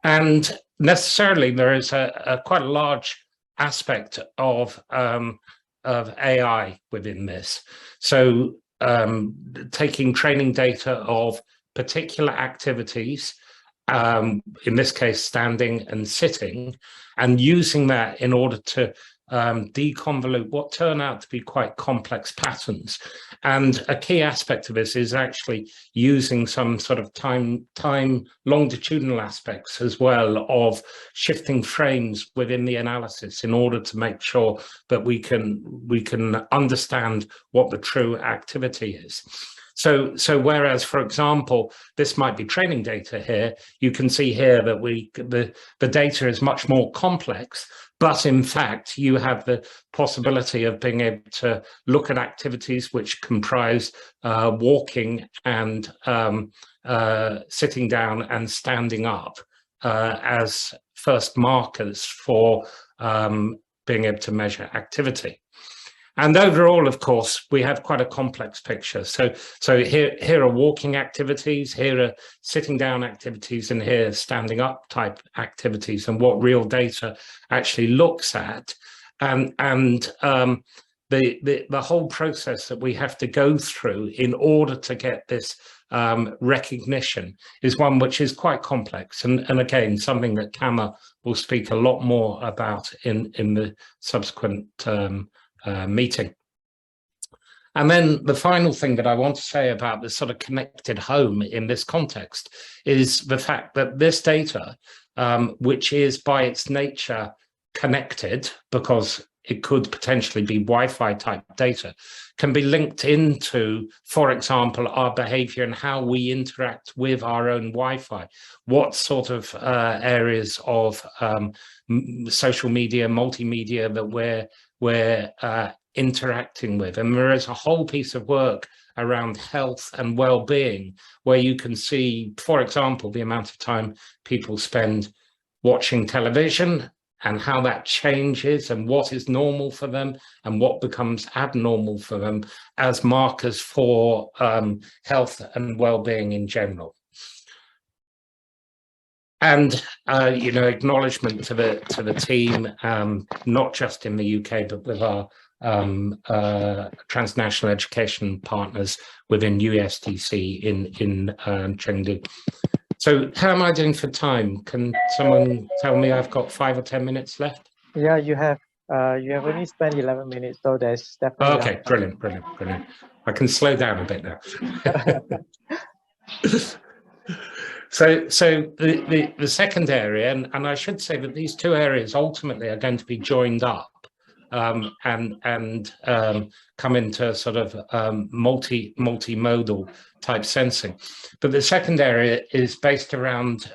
And necessarily, there is a quite a large aspect of AI within this. So taking training data of particular activities, in this case, standing and sitting, and using that in order to deconvolute what turn out to be quite complex patterns. And a key aspect of this is actually using some sort of time longitudinal aspects as well of shifting frames within the analysis in order to make sure that we can understand what the true activity is. So whereas, for example, this might be training data here, you can see here that the data is much more complex, but in fact, you have the possibility of being able to look at activities which comprise walking and sitting down and standing up as first markers for being able to measure activity. And overall, of course, we have quite a complex picture. So here are walking activities, here are sitting down activities, and here are standing up type activities, and what real data actually looks at. And the whole process that we have to go through in order to get this recognition is one which is quite complex. And again, something that Qammer will speak a lot more about in the subsequent meeting. And then the final thing that I want to say about this sort of connected home in this context is the fact that this data, which is by its nature connected, because it could potentially be Wi-Fi type data, can be linked into, for example, our behavior and how we interact with our own Wi-Fi. What sort of areas of social media, multimedia that we're interacting with. And there is a whole piece of work around health and well-being where you can see, for example, the amount of time people spend watching television and how that changes and what is normal for them and what becomes abnormal for them as markers for health and well-being in general. And you know, acknowledgement to the team, not just in the UK, but with our transnational education partners within USDC in Chengdu. So how am I doing for time? Can someone tell me I've got 5 or 10 minutes left? Yeah, you have only spent 11 minutes, so there's definitely. Okay, brilliant. I can slow down a bit now. So the second area, and I should say that these two areas ultimately are going to be joined up and come into sort of multimodal type sensing. But the second area is based around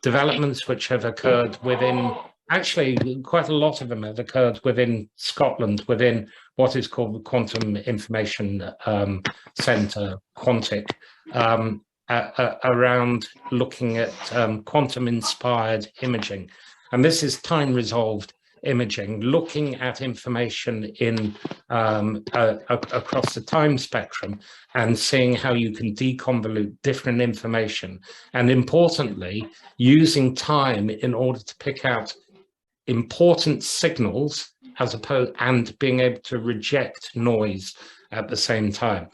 developments which have occurred within, actually quite a lot of them have occurred within Scotland, within what is called the Quantum Information Centre, Quantic, around looking at quantum-inspired imaging. And this is time-resolved imaging, looking at information in across the time spectrum and seeing how you can deconvolute different information. And importantly, using time in order to pick out important signals as opposed and being able to reject noise at the same time.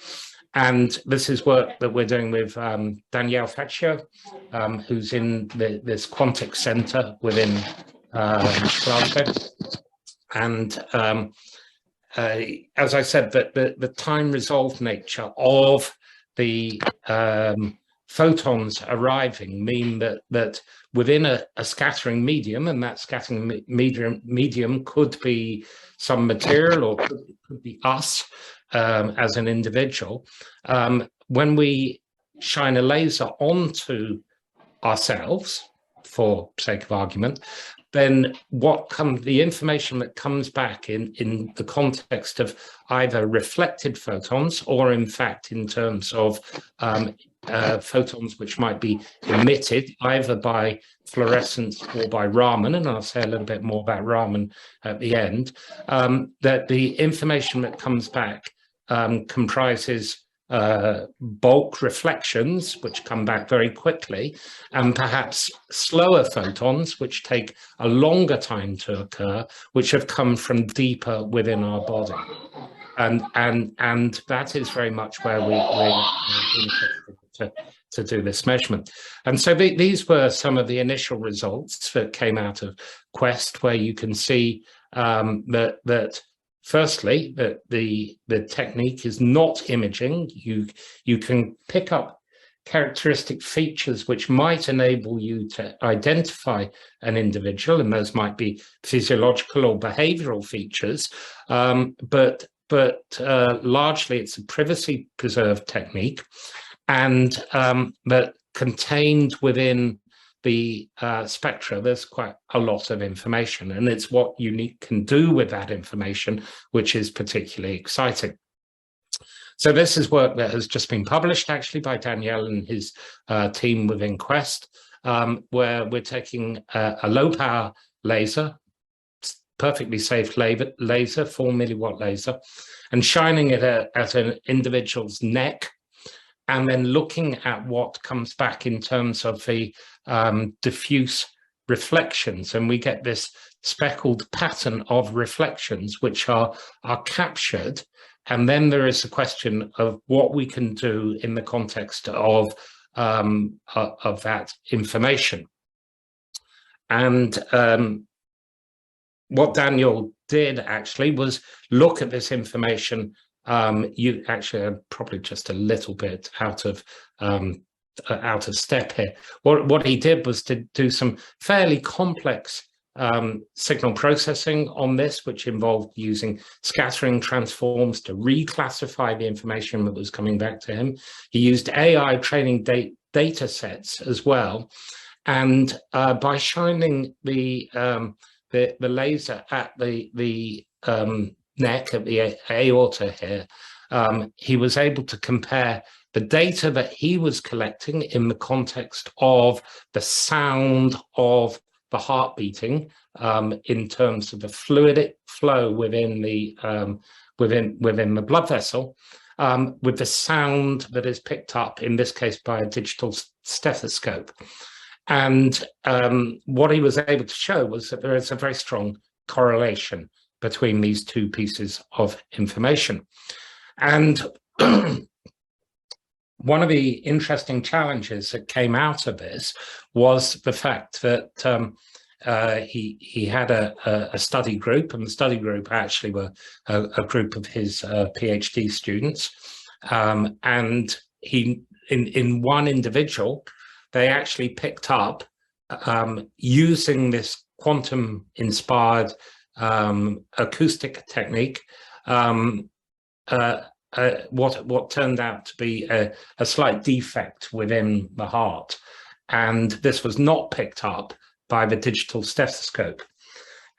And this is work that we're doing with Danielle Faccio, who's in this Quantic Centre within Glasgow. And as I said, that the time resolved nature of the photons arriving mean that within a scattering medium, and that scattering medium could be some material or could be us as an individual, when we shine a laser onto ourselves, for sake of argument, then the information that comes back in the context of either reflected photons or in fact in terms of photons which might be emitted either by fluorescence or by Raman, and I'll say a little bit more about Raman at the end, that the information that comes back comprises bulk reflections, which come back very quickly, and perhaps slower photons, which take a longer time to occur, which have come from deeper within our body. And that is very much where we're interested to do this measurement. And so these were some of the initial results that came out of Quest, where you can see that firstly, that the technique is not imaging. You can pick up characteristic features which might enable you to identify an individual, and those might be physiological or behavioral features, but largely it's a privacy preserved technique, and that contained within the spectra, there's quite a lot of information, and it's what you can do with that information which is particularly exciting. So this is work that has just been published actually by Daniel and his team within Quest, where we're taking a low power laser, perfectly safe laser, 4 milliwatt laser, and shining it at an individual's neck, and then looking at what comes back in terms of the diffuse reflections, and we get this speckled pattern of reflections which are captured, and then there is a question of what we can do in the context of that information. And what Daniel did actually was look at this information. You actually are probably just a little bit out of step here. What he did was to do some fairly complex signal processing on this, which involved using scattering transforms to reclassify the information that was coming back to him. He used AI training data sets as well, and by shining the laser at the neck, at the aorta here, he was able to compare the data that he was collecting in the context of the sound of the heart beating, in terms of the fluidic flow within the blood vessel, with the sound that is picked up in this case by a digital stethoscope. And what he was able to show was that there is a very strong correlation between these two pieces of information. And one of the interesting challenges that came out of this was the fact that he had a study group, and the study group actually were a group of his PhD students. And in one individual, they actually picked up, using this quantum-inspired acoustic technique, what turned out to be a slight defect within the heart, and this was not picked up by the digital stethoscope,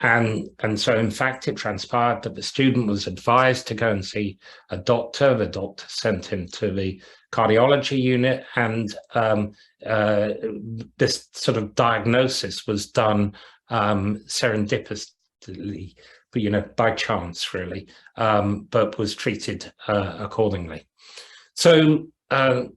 and so in fact it transpired that the student was advised to go and see a doctor. The doctor sent him to the cardiology unit, and this sort of diagnosis was done serendipitously, by chance really, but was treated accordingly. So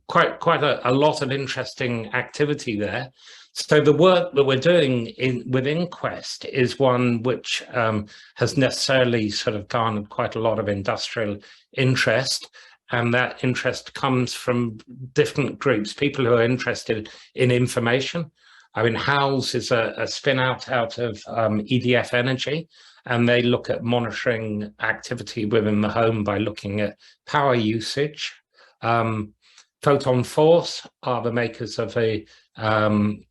quite a lot of interesting activity there. So the work that we're doing within Quest is one which has necessarily sort of garnered quite a lot of industrial interest, and that interest comes from different groups, people who are interested in information. I mean, HALS is a spin out of EDF Energy, and they look at monitoring activity within the home by looking at power usage. Photon Force are the makers of the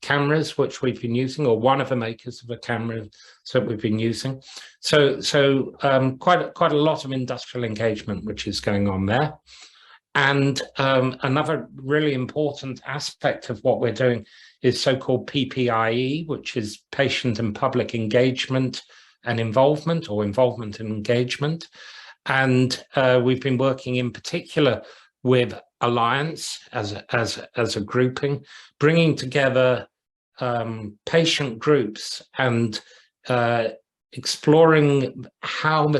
cameras which we've been using, or one of the makers of the cameras that we've been using. So quite a lot of industrial engagement which is going on there. And another really important aspect of what we're doing is so-called PPIE, which is patient and public engagement and involvement, or involvement and engagement. And we've been working in particular with Alliance as a grouping, bringing together patient groups and exploring how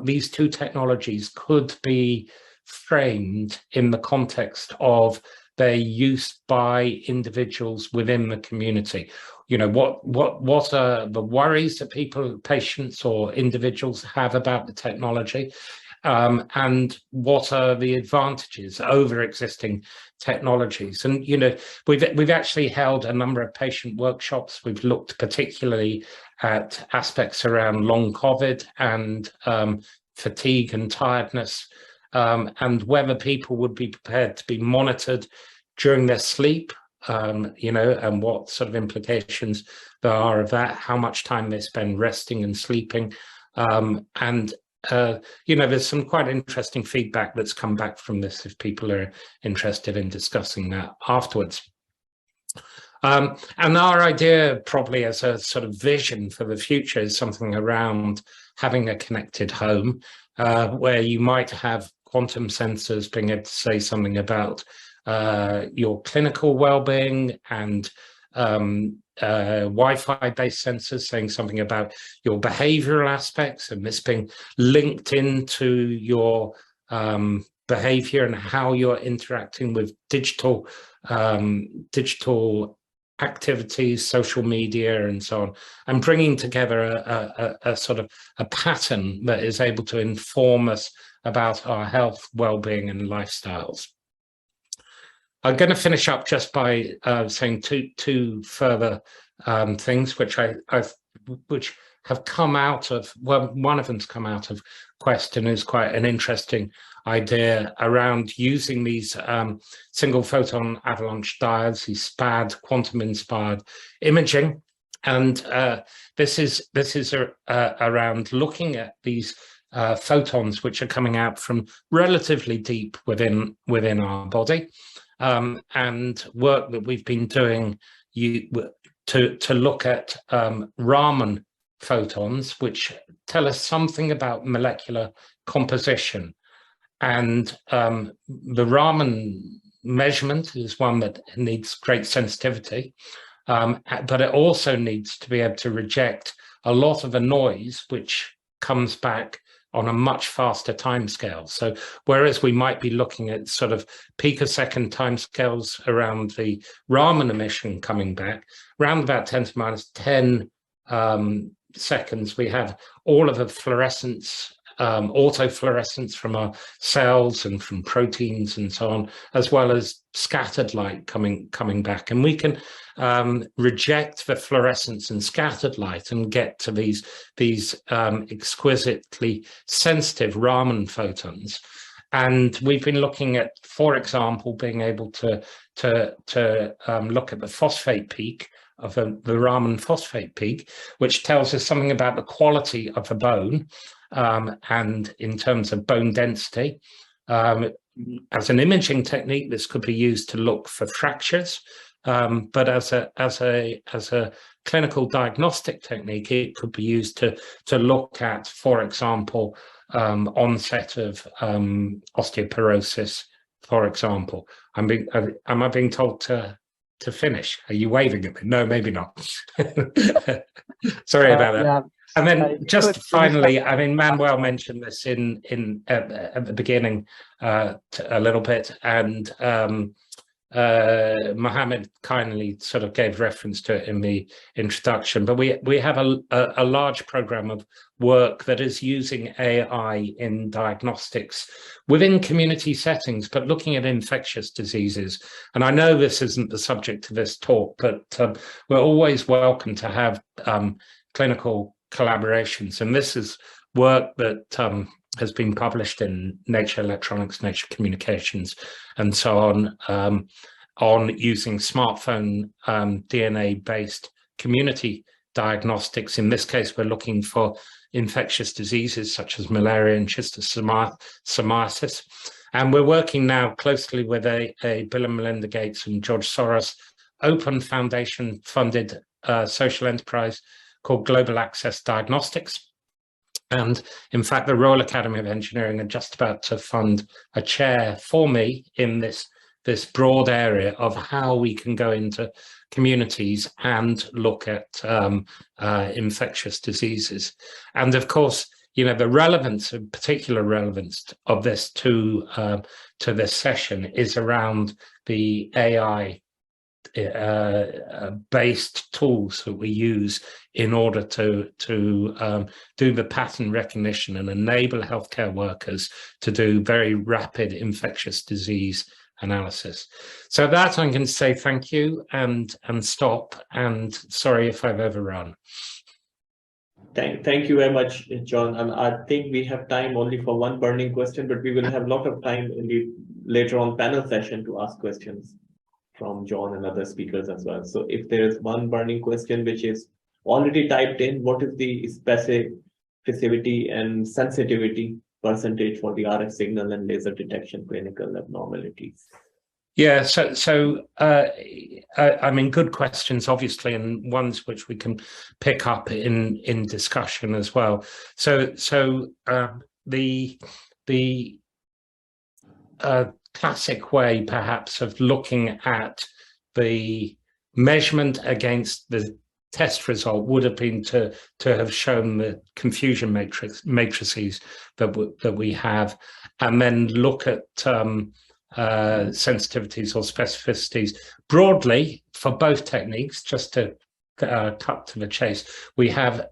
these two technologies could be framed in the context of their use by individuals within the community. You know, what are the worries that patients or individuals have about the technology, and what are the advantages over existing technologies? And you know, we've actually held a number of patient workshops. We've looked particularly at aspects around long COVID and fatigue and tiredness, and whether people would be prepared to be monitored during their sleep, you know, and what sort of implications there are of that, how much time they spend resting and sleeping. You know, there's some quite interesting feedback that's come back from this if people are interested in discussing that afterwards. And our idea, probably as a sort of vision for the future, is something around having a connected home, where you might have quantum sensors being able to say something about your clinical well-being, and Wi-Fi based sensors saying something about your behavioral aspects, and this being linked into your behavior and how you're interacting with digital activities, social media, and so on, and bringing together a sort of a pattern that is able to inform us about our health, well-being, and lifestyles. I'm going to finish up just by saying two further things which have come out of, well, one of them's come out of Quest and is quite an interesting idea around using these single photon avalanche diodes, these SPAD, quantum inspired imaging. And this is around looking at these photons which are coming out from relatively deep within our body, and work that we've been doing to look at Raman photons, which tell us something about molecular composition. And the Raman measurement is one that needs great sensitivity, but it also needs to be able to reject a lot of the noise which comes back on a much faster timescale. So whereas we might be looking at sort of picosecond timescales around the Raman emission coming back, around about 10 to the minus 10 seconds, we have all of the fluorescence, autofluorescence from our cells and from proteins and so on, as well as scattered light coming back. And we can reject the fluorescence and scattered light and get to these exquisitely sensitive Raman photons. And we've been looking at, for example, being able to look at the phosphate peak of the Raman phosphate peak, which tells us something about the quality of the bone, and in terms of bone density. As an imaging technique, this could be used to look for fractures, but as a clinical diagnostic technique, it could be used to look at, for example, onset of osteoporosis, for example. Am I being told to finish? Are you waving at me? No, maybe not. Sorry about that. Yeah. And then just finally, I mean, Manuel mentioned this at the beginning a little bit, and Mohammed kindly sort of gave reference to it in the introduction. But we have a large program of work that is using AI in diagnostics within community settings, but looking at infectious diseases. And I know this isn't the subject of this talk, but we're always welcome to have clinical collaborations. And this is work that has been published in Nature Electronics, Nature Communications, and so on using smartphone DNA-based community diagnostics. In this case, we're looking for infectious diseases such as malaria and schistosomiasis. And we're working now closely with a Bill and Melinda Gates and George Soros Open Foundation funded social enterprise called Global Access Diagnostics. And in fact, the Royal Academy of Engineering are just about to fund a chair for me in this broad area of how we can go into communities and look at infectious diseases. And of course, the relevance, of particular relevance of this to this session is around the AI based tools that we use in order to do the pattern recognition and enable healthcare workers to do very rapid infectious disease analysis. So that I'm going to say thank you and stop, and sorry if I've overrun. Thank you very much, John. I think we have time only for one burning question, but we will have a lot of time in the later on panel session to ask questions from John and other speakers as well. So if there is one burning question which is already typed in, what is the specificity and sensitivity percentage for the RF signal and laser detection clinical abnormalities? Yeah, so I mean, good questions, obviously, and ones which we can pick up in discussion as well. So the classic way, perhaps, of looking at the measurement against the test result would have been to have shown the confusion matrices that we have, and then look at sensitivities or specificities broadly for both techniques. Just to cut to the chase, we have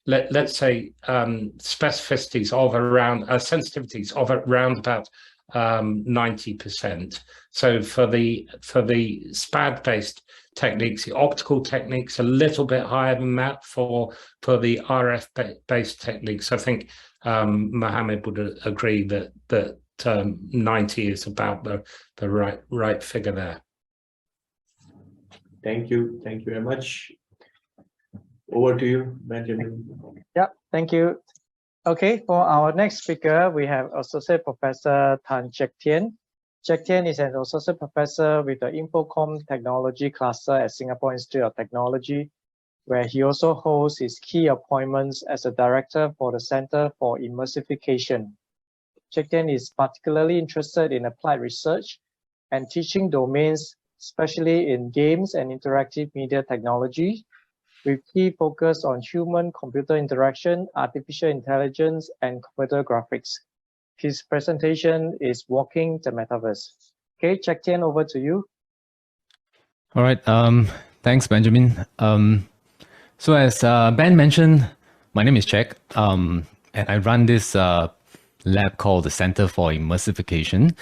let's say specificities of around sensitivities of around about 90%. So for the SPAD based techniques, the optical techniques, a little bit higher than that for the RF based techniques. I think Mohammed would agree that 90 is about the right figure there. Thank you very much. Over to you, Benjamin. Yeah, thank you. Okay, for our next speaker, we have Associate Professor Tian. Chek Tian is an Associate Professor with the Infocom Technology Cluster at Singapore Institute of Technology, where he also holds his key appointments as a Director for the Center for Immersification. Chek Tian is particularly interested in applied research and teaching domains, especially in games and interactive media technology, with key focus on human-computer interaction, artificial intelligence, and computer graphics. His presentation is Walking the Metaverse. Okay, Chek Tian, over to you. All right, thanks, Benjamin. So as Ben mentioned, my name is Chek, and I run this lab called the Center for Immersification.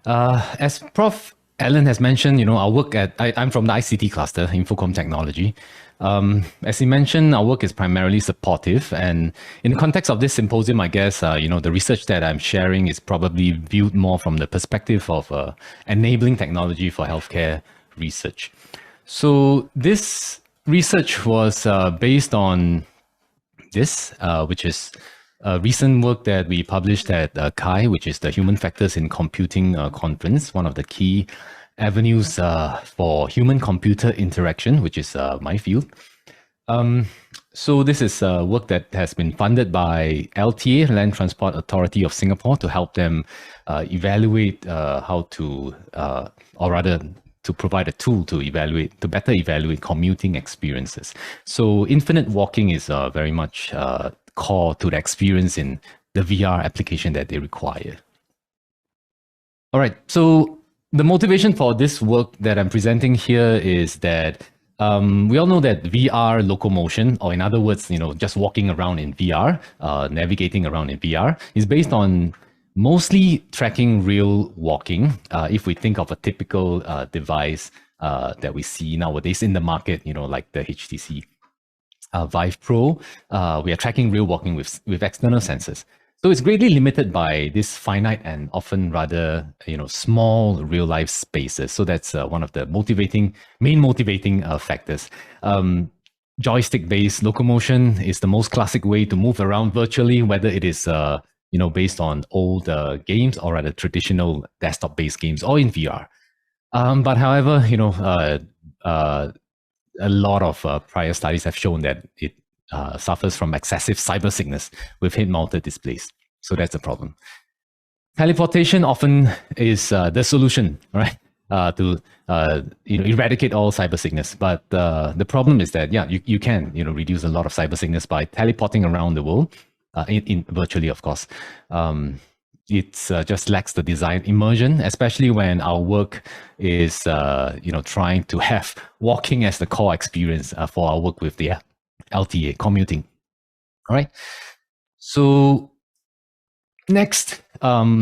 As Prof. Alan has mentioned, our work I'm from the ICT cluster, Infocom Technology. As he mentioned, our work is primarily supportive, and in the context of this symposium, I guess, the research that I'm sharing is probably viewed more from the perspective of enabling technology for healthcare research. So this research was based on this, which is recent work that we published at CHI, which is the Human Factors in Computing conference, one of the key avenues for human-computer interaction, which is my field. So this is work that has been funded by LTA, Land Transport Authority of Singapore, to help them evaluate how to, or rather, to provide a tool to better evaluate commuting experiences. So infinite walking is very much core to the experience in the VR application that they require. All right, so the motivation for this work that I'm presenting here is that we all know that VR locomotion, or in other words, just walking around in VR, navigating around in VR, is based on mostly tracking real walking. If we think of a typical device that we see nowadays in the market, like the HTC. Vive Pro, we are tracking real walking with external sensors. So it's greatly limited by this finite and often rather small real life spaces. So that's one of the main motivating factors. Joystick-based locomotion is the most classic way to move around virtually, whether it is based on old games or rather traditional desktop-based games or in VR. But however, a lot of prior studies have shown that it suffers from excessive cyber sickness with head-mounted displays. So that's a problem. Teleportation often is the solution, right? To eradicate all cyber sickness. But the problem is that, you can reduce a lot of cyber sickness by teleporting around the world, in virtually, of course. It just lacks the desired immersion, especially when our work is trying to have walking as the core experience for our work with the LTA commuting. All right. So next, a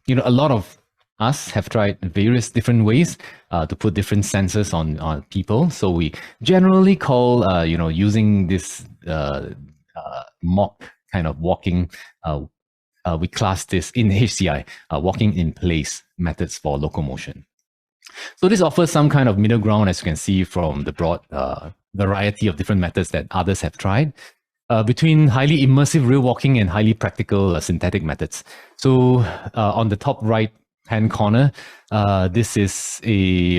lot of us have tried various different ways to put different sensors on people. So we generally call using this mock kind of walking. We class this in HCI, walking in place methods for locomotion. So this offers some kind of middle ground, as you can see from the broad variety of different methods that others have tried, between highly immersive real walking and highly practical synthetic methods. So on the top right-hand corner, this is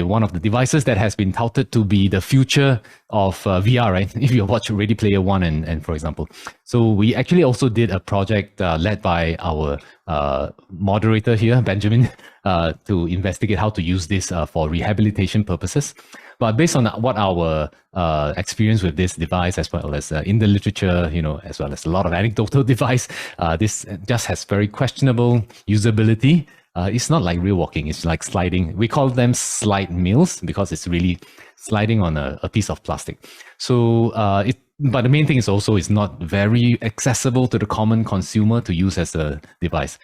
one of the devices that has been touted to be the future of VR, right? If you watch Ready Player One and for example. So we actually also did a project led by our moderator here, Benjamin, to investigate how to use this for rehabilitation purposes. But based on what our experience with this device, as well as in the literature, as well as a lot of anecdotal device, this just has very questionable usability. It's not like real walking, it's like sliding. We call them slide mills because it's really sliding on a piece of plastic. So, but the main thing is also it's not very accessible to the common consumer to use as a device.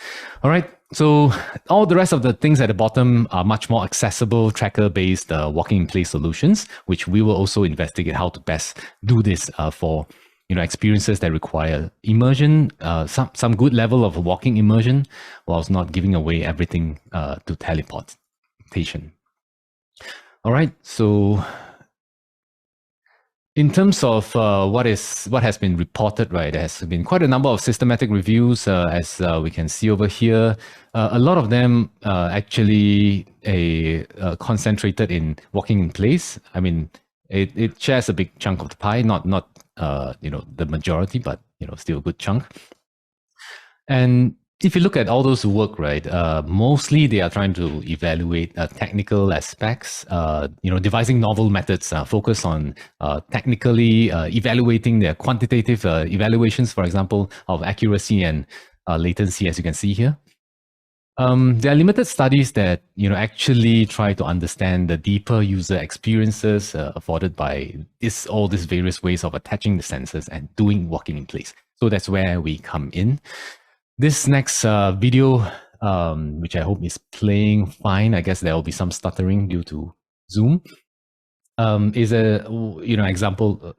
All right, so all the rest of the things at the bottom are much more accessible tracker-based walking in place solutions, which we will also investigate how to best do this for experiences that require immersion, some good level of walking immersion, whilst not giving away everything to teleportation. All right, so in terms of what has been reported, right, there has been quite a number of systematic reviews, as we can see over here. A lot of them actually concentrated in walking in place. I mean, it shares a big chunk of the pie, not the majority, but still a good chunk. And if you look at all those who work, right, mostly they are trying to evaluate technical aspects, devising novel methods, focus on technically evaluating their quantitative evaluations, for example, of accuracy and latency, as you can see here. There are limited studies that actually try to understand the deeper user experiences afforded by all these various ways of attaching the sensors and doing walking in place. So that's where we come in. This next video, which I hope is playing fine, I guess there will be some stuttering due to Zoom, is a example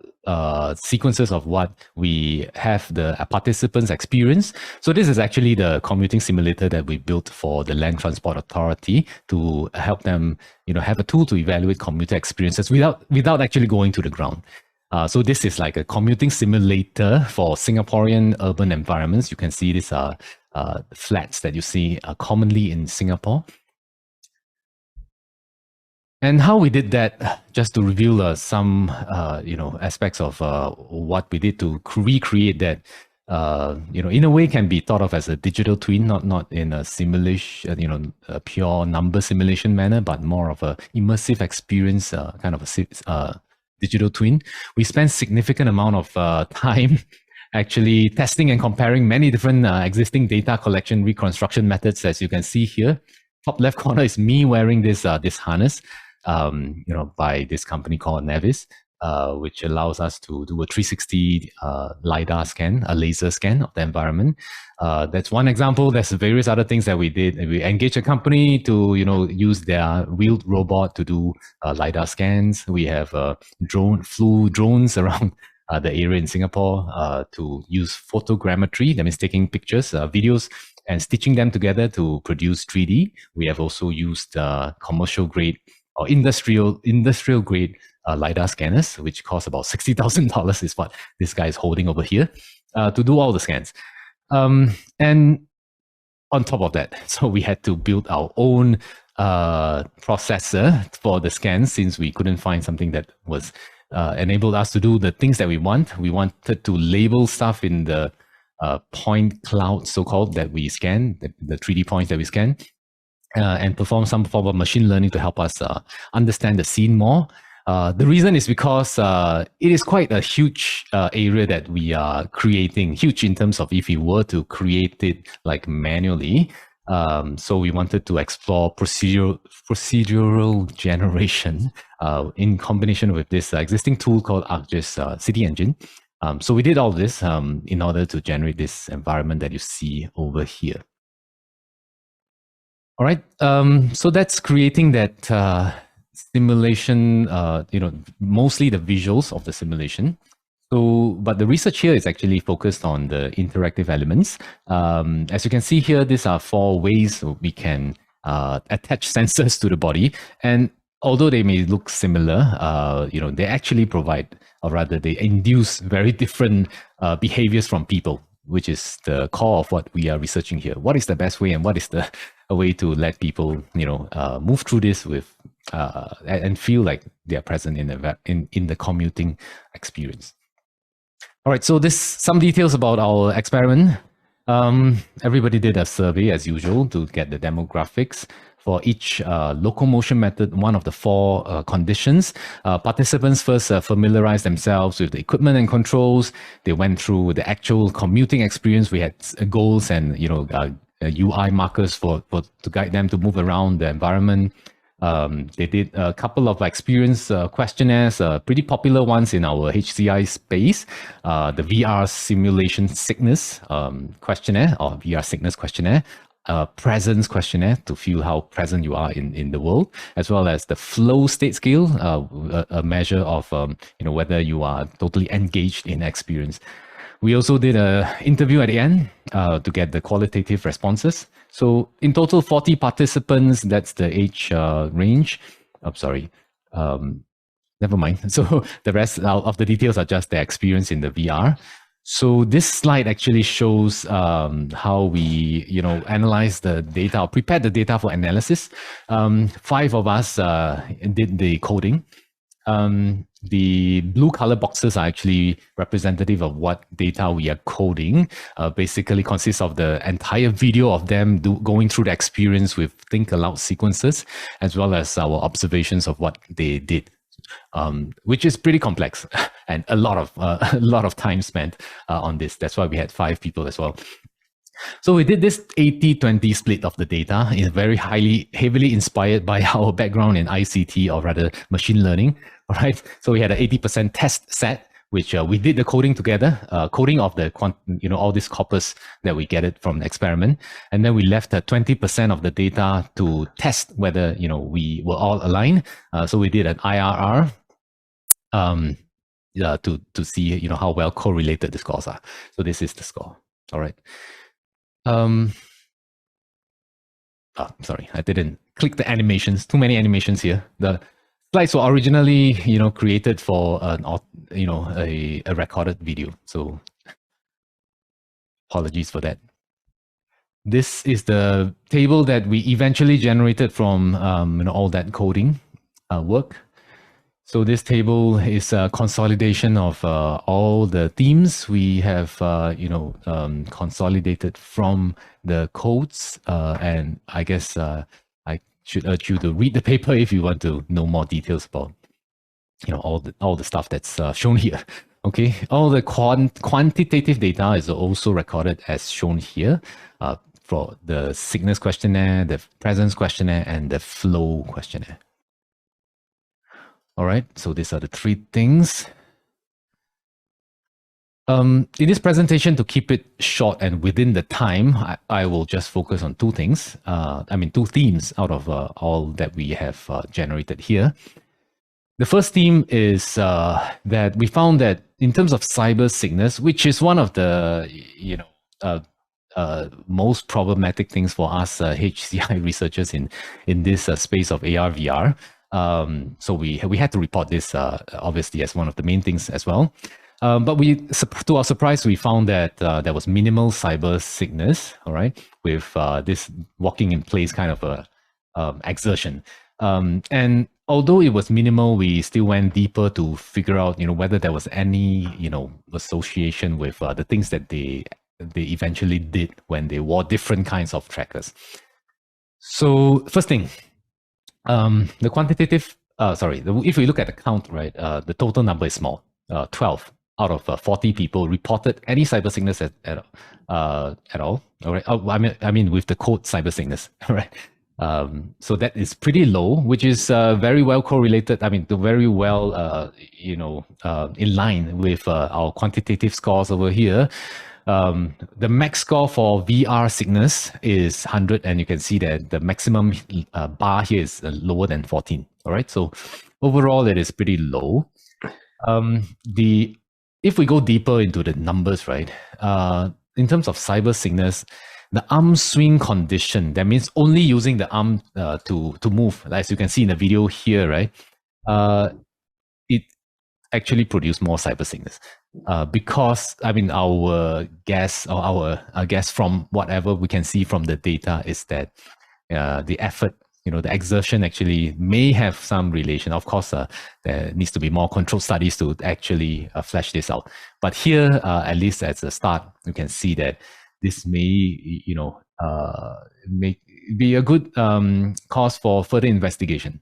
sequences of what we have the participants experience. So this is actually the commuting simulator that we built for the Land Transport Authority to help them have a tool to evaluate commuter experiences without actually going to the ground. So this is like a commuting simulator for Singaporean urban environments. You can see these are flats that you see commonly in Singapore. And how we did that, just to reveal some aspects of what we did to recreate that, in a way can be thought of as a digital twin, not in a simulation, a pure number simulation manner, but more of a immersive experience, kind of a digital twin. We spent significant amount of time actually testing and comparing many different existing data collection reconstruction methods, as you can see here. Top left corner is me wearing this harness, by this company called Nevis, which allows us to do a 360 LiDAR scan, a laser scan of the environment. That's one example. There's various other things that we did. We engaged a company to, use their wheeled robot to do LiDAR scans. We have flew drones around the area in Singapore to use photogrammetry, that means taking pictures, videos, and stitching them together to produce 3D. We have also used commercial grade or industrial grade LiDAR scanners, which cost about $60,000 is what this guy is holding over here, to do all the scans. And on top of that, so we had to build our own processor for the scans, since we couldn't find something that was enabled us to do the things that we want. We wanted to label stuff in the point cloud, so-called, that we scan, the 3D points that we scan, and perform some form of machine learning to help us understand the scene more. The reason is because it is quite a huge area that we are creating, huge in terms of if we were to create it like manually. So we wanted to explore procedural generation in combination with this existing tool called ArcGIS City Engine. So we did all this in order to generate this environment that you see over here. All right, so that's creating that simulation, mostly the visuals of the simulation. So, but the research here is actually focused on the interactive elements. As you can see here, these are 4 ways we can attach sensors to the body. And although they may look similar, they actually provide, or rather they induce very different behaviors from people, which is the core of what we are researching here. What is the best way, and what is the way to let people, move through this with and feel like they are present in the commuting experience. All right, so this some details about our experiment. Everybody did a survey as usual to get the demographics for each locomotion method, one of the 4 conditions. Participants first familiarized themselves with the equipment and controls. They went through the actual commuting experience. We had goals and UI markers to guide them to move around the environment. They did a couple of experience questionnaires, pretty popular ones in our HCI space. The VR simulation sickness questionnaire, or VR sickness questionnaire, presence questionnaire to feel how present you are in the world, as well as the flow state scale, a measure of whether you are totally engaged in experience. We also did an interview at the end to get the qualitative responses. So in total, 40 participants, that's the age range. I'm sorry, never mind. So the rest of the details are just the experience in the VR. So this slide actually shows how we, analyze the data, or prepare the data for analysis. 5 of us did the coding. The blue color boxes are actually representative of what data we are coding. Basically consists of the entire video of them going through the experience with think aloud sequences, as well as our observations of what they did, which is pretty complex and a lot of time spent on this. That's why we had 5 people as well. So we did this 80-20 split of the data, is very heavily inspired by our background in ICT, or rather machine learning. All right. So we had an 80% test set, which we did the coding together, coding of the all these corpus that we get it from the experiment, and then we left 20% of the data to test whether we were all aligned. So we did an IRR to see how well correlated the scores are. So this is the score. All right. Sorry, I didn't click the animations. Too many animations here. The slides were originally, created for a recorded video. So apologies for that. This is the table that we eventually generated from all that coding work. So this table is a consolidation of all the themes we have, consolidated from the codes. And I guess I should urge you to read the paper if you want to know more details about, all the stuff that's shown here. Okay, all the quantitative data is also recorded as shown here for the sickness questionnaire, the presence questionnaire, and the flow questionnaire. All right, so these are the 3 things. In this presentation, to keep it short and within the time, I will just focus on 2 things. 2 themes out of all that we have generated here. the first theme is that we found that in terms of cyber sickness, which is one of the most problematic things for us HCI researchers in this space of AR VR. So we had to report this obviously as one of the main things as well. But to our surprise, we found that there was minimal cyber sickness, all right, with this walking in place kind of a exertion. And although it was minimal, we still went deeper to figure out, whether there was any, association with the things that they eventually did when they wore different kinds of trackers. So first thing, the quantitative, if we look at the count, right, the total number is small. 12 out of 40 people reported any cyber sickness at all. All right, I mean with the code cyber sickness, right? So that is pretty low, which is very well correlated. I mean, very well, in line with our quantitative scores over here. The max score for VR sickness is 100, and you can see that the maximum bar here is lower than 14. All right, so overall it is pretty low. If we go deeper into the numbers, right, in terms of cyber sickness, the arm swing condition, that means only using the arm to move, as you can see in the video here, right, it actually produced more cyber sickness. Because, I mean, our guess from whatever we can see from the data is that the effort, the exertion actually may have some relation. Of course, there needs to be more controlled studies to actually flesh this out. But here, at least at the start, you can see that this may, may be a good cause for further investigation.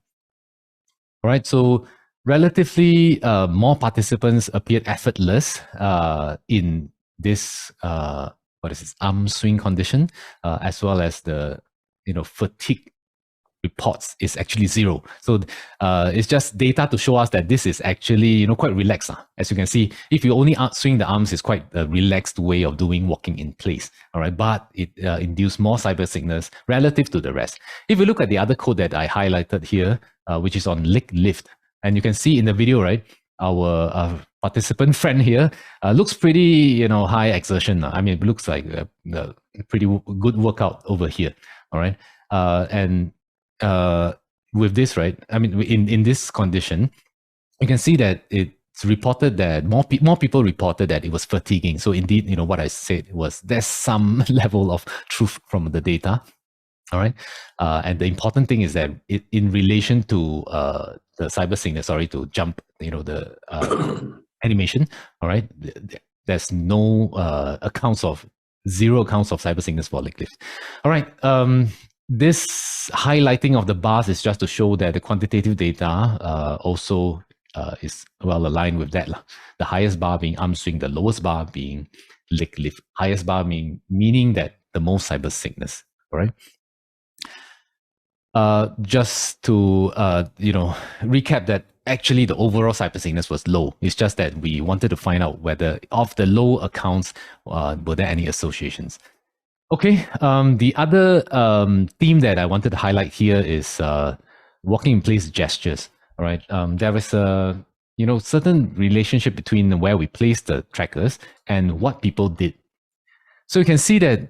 All right, so relatively more participants appeared effortless in this arm swing condition, as well as the fatigue reports is actually 0. So it's just data to show us that this is actually quite relaxed. As you can see, if you only swing the arms, it's quite a relaxed way of doing walking in place. All right, but it induced more cyber sickness relative to the rest. If you look at the other code that I highlighted here, which is on leg lift, and you can see in the video, right, our participant friend here looks pretty high exertion. I mean, it looks like a pretty good workout over here. All right, and with this, right, I mean, in this condition, you can see that it's reported that more people reported that it was fatiguing. So indeed, what I said was there's some level of truth from the data. All right, and the important thing is that in relation to the cyber sickness, to jump, the animation. All right, there's no zero accounts of cyber sickness for leg lift. All right. This highlighting of the bars is just to show that the quantitative data also is well aligned with that. The highest bar being arm swing, the lowest bar being leg lift, highest bar meaning that the most cyber sickness. All right. Just to recap that actually the overall cyber sickness was low. It's just that we wanted to find out whether of the low accounts were there any associations. Okay, the other theme that I wanted to highlight here is walking in place gestures. All right, there is a certain relationship between where we place the trackers and what people did. So you can see that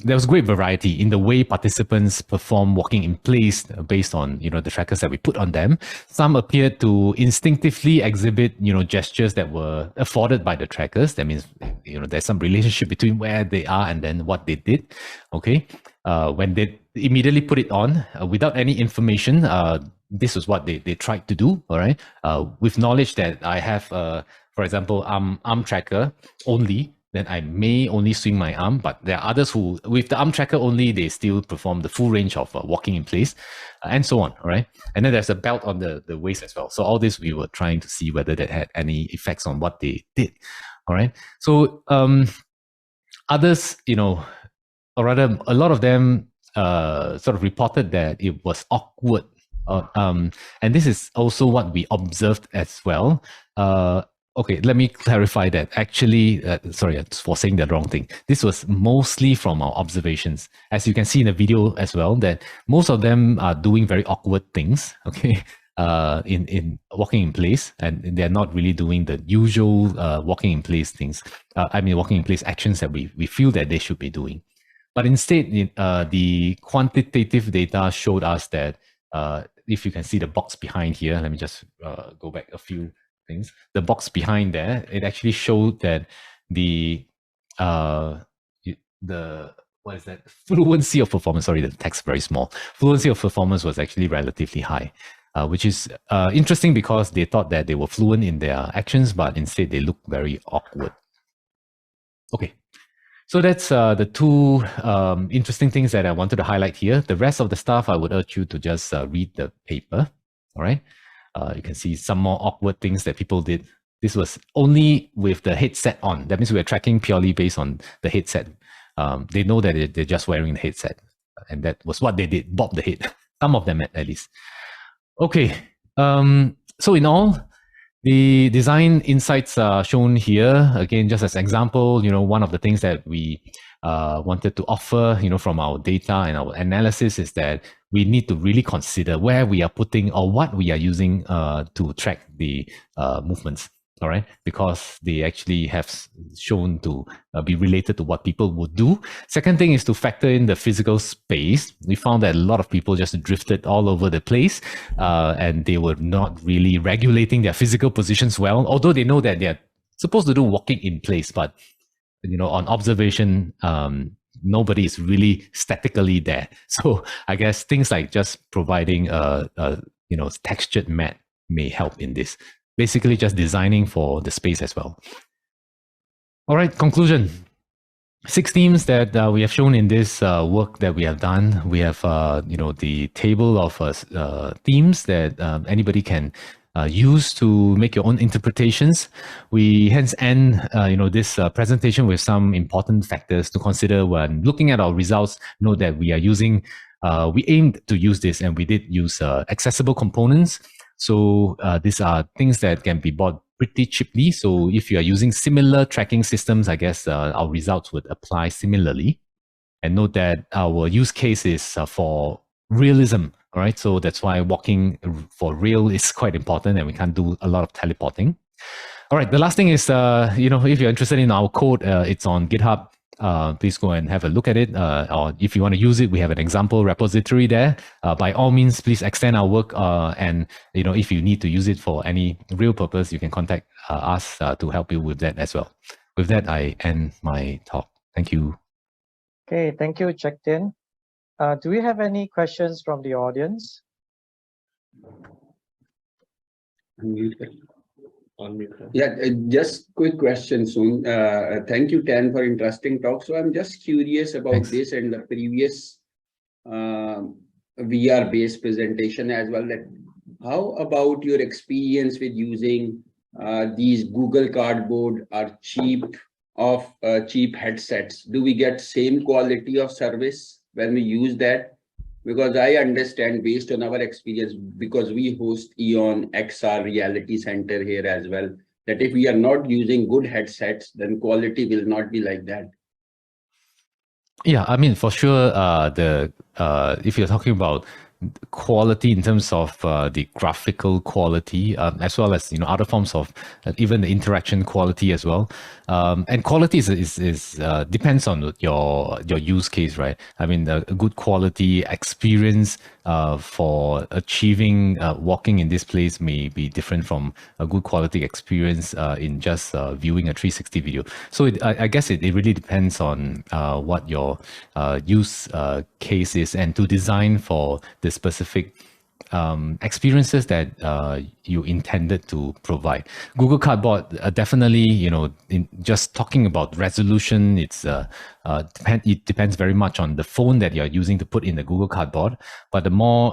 there was great variety in the way participants perform walking in place based on the trackers that we put on them. Some appeared to instinctively exhibit gestures that were afforded by the trackers. That means there's some relationship between where they are and then what they did. Okay, when they immediately put it on without any information, this is what they tried to do. All right, with knowledge that I have, for example, arm tracker only, then I may only swing my arm, but there are others who, with the arm tracker only, they still perform the full range of walking in place, and so on, all right? And then there's a belt on the waist as well. So all this, we were trying to see whether that had any effects on what they did, all right? So others, or rather, a lot of them sort of reported that it was awkward. And this is also what we observed as well. Okay, let me clarify that. Actually, sorry for saying the wrong thing. This was mostly from our observations. As you can see in the video as well, that most of them are doing very awkward things. Okay, in walking in place, and they're not really doing the usual walking in place things. Walking in place actions that we feel that they should be doing. But instead, the quantitative data showed us that if you can see the box behind here, let me just go back a few things. The box behind there, it actually showed that the what is that? Fluency of performance. Sorry, the text very small. Fluency of performance was actually relatively high, which is interesting because they thought that they were fluent in their actions, but instead they look very awkward. Okay. So that's the two interesting things that I wanted to highlight here. The rest of the stuff, I would urge you to just read the paper. All right. You can see some more awkward things that people did. This was only with the headset on. That means we're tracking purely based on the headset. They know that they're just wearing the headset. And that was what they did, bob the head. Some of them at least. Okay. So in all, the design insights are shown here. Again, just as example, one of the things that we wanted to offer, from our data and our analysis is that we need to really consider where we are putting or what we are using to track the movements. All right, because they actually have shown to be related to what people would do. Second thing is to factor in the physical space. We found that a lot of people just drifted all over the place and they were not really regulating their physical positions well, although they know that they're supposed to do walking in place, but on observation, nobody is really statically there. So I guess things like just providing a textured mat may help in this. Basically just designing for the space as well. All right, conclusion. 6 themes that we have shown in this work that we have done. We have, the table of themes that anybody can use to make your own interpretations. We hence end, this presentation with some important factors to consider when looking at our results. Note that we are using, we aimed to use this, and we did use accessible components. So these are things that can be bought pretty cheaply. So if you are using similar tracking systems, I guess our results would apply similarly. And note that our use case is for realism. All right. So that's why walking for real is quite important, and we can't do a lot of teleporting. All right. The last thing is, if you're interested in our code, it's on GitHub. Please go and have a look at it. Or if you want to use it, we have an example repository there. By all means, please extend our work. And if you need to use it for any real purpose, you can contact us to help you with that as well. With that, I end my talk. Thank you. Okay, thank you, Tian. Do we have any questions from the audience? Yeah, just quick question soon. Thank you, Tian, for interesting talk. So I'm just curious about this and the previous VR-based presentation as well. That how about your experience with using these Google Cardboard or cheap headsets? Do we get same quality of service when we use that? Because I understand, based on our experience, because we host Eon XR Reality Center here as well, that if we are not using good headsets, then quality will not be like that. Yeah, I mean, for sure, if you're talking about quality in terms of the graphical quality, as well as other forms of even the interaction quality as well, and quality is depends on your use case, right? I mean, a good quality experience for achieving walking in this place may be different from a good quality experience in just viewing a 360 video. So I guess it really depends on what your use case is, and to design for the specific experiences that you intended to provide. Google Cardboard definitely, in just talking about resolution, it depends very much on the phone that you're using to put in the Google Cardboard. But the more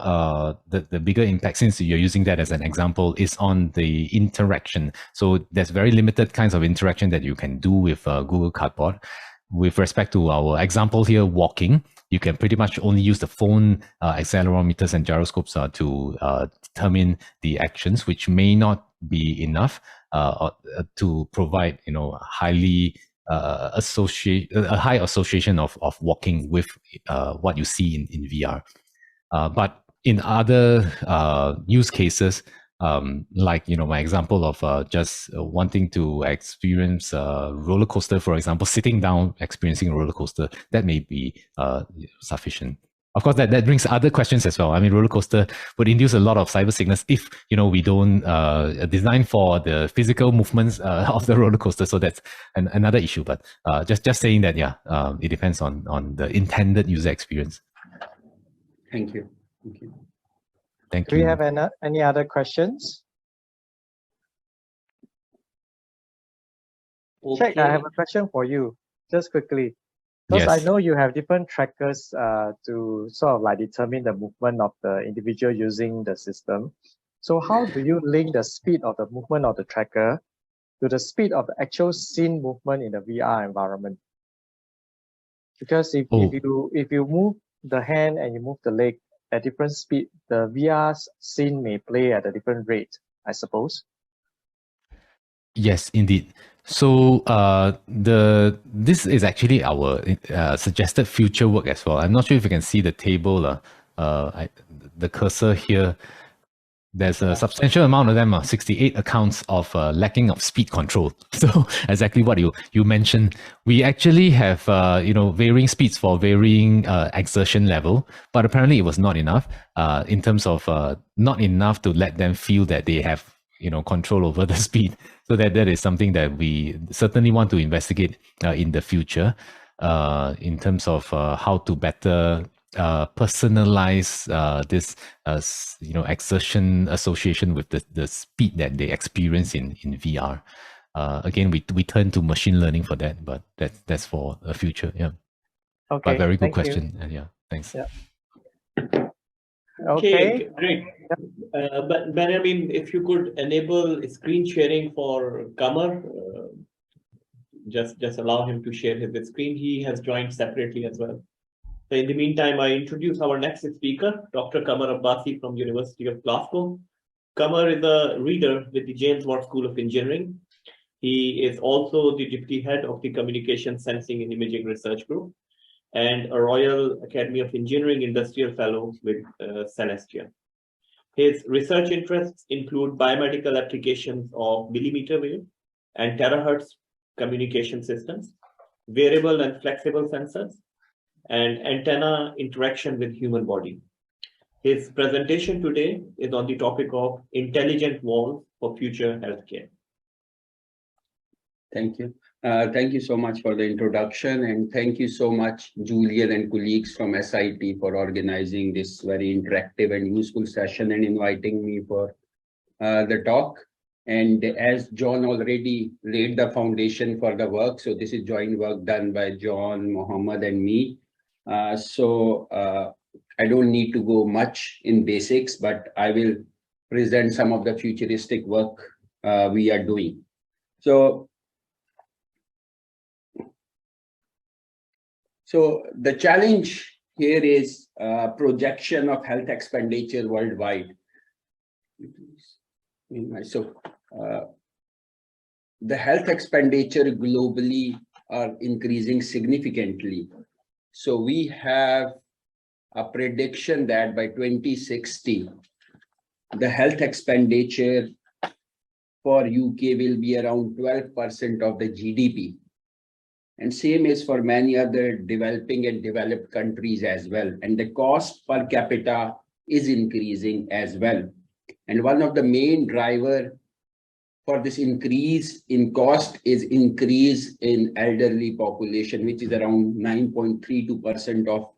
the bigger impact, since you're using that as an example, is on the interaction. So there's very limited kinds of interaction that you can do with Google Cardboard. With respect to our example here, walking, you can pretty much only use the phone accelerometers and gyroscopes to determine the actions, which may not be enough to provide, a high association of walking with what you see in VR. But in other use cases, like my example of just wanting to experience a roller coaster, for example, sitting down experiencing a roller coaster, that may be sufficient. Of course, that brings other questions as well. I mean, roller coaster would induce a lot of cyber sickness if we don't design for the physical movements of the roller coaster. So that's another issue. But just saying that, it depends on the intended user experience. Thank you. Thank you. Thank Do you. we have any other questions? Okay. Chek, I have a question for you, just quickly. Because Yes. I know you have different trackers to sort of like determine the movement of the individual using the system. So how do you link the speed of the movement of the tracker to the speed of the actual scene movement in the VR environment? Because if you move the hand and you move the leg at different speed, the VR scene may play at a different rate, I suppose. Yes, indeed. So this is actually our suggested future work as well. I'm not sure if you can see the table, the cursor here. There's a substantial amount of them, 68 accounts of lacking of speed control. So exactly what you mentioned. We actually have varying speeds for varying exertion level, but apparently it was not enough in terms of not enough to let them feel that they have control over the speed. So that is something that we certainly want to investigate in the future in terms of how to better personalize this exertion association with the speed that they experience in VR. Again, we turn to machine learning for that, but that's for the future. Yeah. Okay. But very good thank you. question. And yeah, thanks. Yeah. Okay. Great. But Benjamin, if you could enable screen sharing for Qammer, just allow him to share his screen. He has joined separately as well. So in the meantime, I introduce our next speaker, Dr. Qammer Abbasi from University of Glasgow. Qammer is a reader with the James Watt School of Engineering. He is also the deputy head of the Communication Sensing and Imaging Research Group and a Royal Academy of Engineering Industrial Fellow with Celestia. His research interests include biomedical applications of millimeter wave and terahertz communication systems, variable and flexible sensors, and antenna interaction with human body. His presentation today is on the topic of intelligent walls for future healthcare. Thank you. Thank you so much for the introduction, and thank you so much, Julian and colleagues from SIT, for organizing this very interactive and useful session and inviting me for the talk. And as John already laid the foundation for the work, so this is joint work done by John, Mohammed, and me. So I don't need to go much in basics, but I will present some of the futuristic work we are doing. So the challenge here is projection of health expenditure worldwide. So the health expenditure globally are increasing significantly. So we have a prediction that by 2060, the health expenditure for UK will be around 12% of the GDP. And same is for many other developing and developed countries as well. And the cost per capita is increasing as well. And one of the main driver for this increase in cost is increase in elderly population, which is around 9.32% of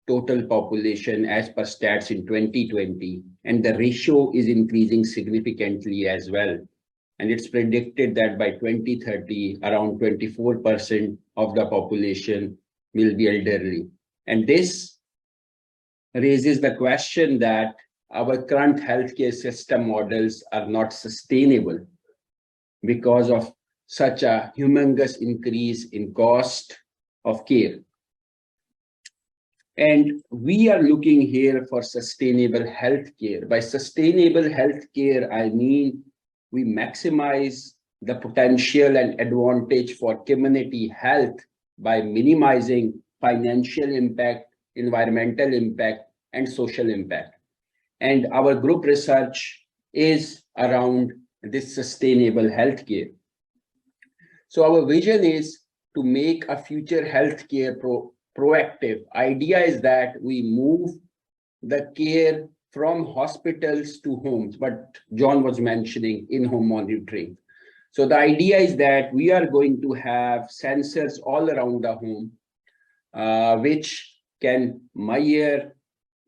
total population as per stats in 2020. And the ratio is increasing significantly as well. And it's predicted that by 2030, around 24% of the population will be elderly. And this raises the question that our current healthcare system models are not sustainable because of such a humongous increase in cost of care. And we are looking here for sustainable healthcare. By sustainable healthcare, I mean we maximize the potential and advantage for community health by minimizing financial impact, environmental impact, and social impact. And our group research is around this sustainable healthcare. So our vision is to make a future healthcare proactive. Idea is that we move the care from hospitals to homes, but John was mentioning in-home monitoring. So the idea is that we are going to have sensors all around the home, which can measure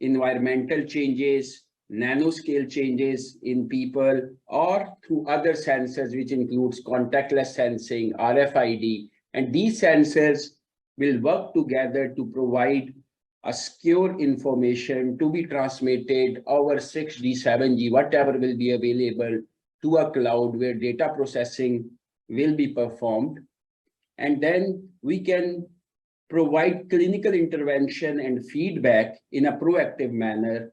environmental changes, nanoscale changes in people, or through other sensors, which includes contactless sensing, RFID, and these sensors will work together to provide a secure information to be transmitted over 6G, 7G, whatever will be available, to a cloud where data processing will be performed. And then we can provide clinical intervention and feedback in a proactive manner.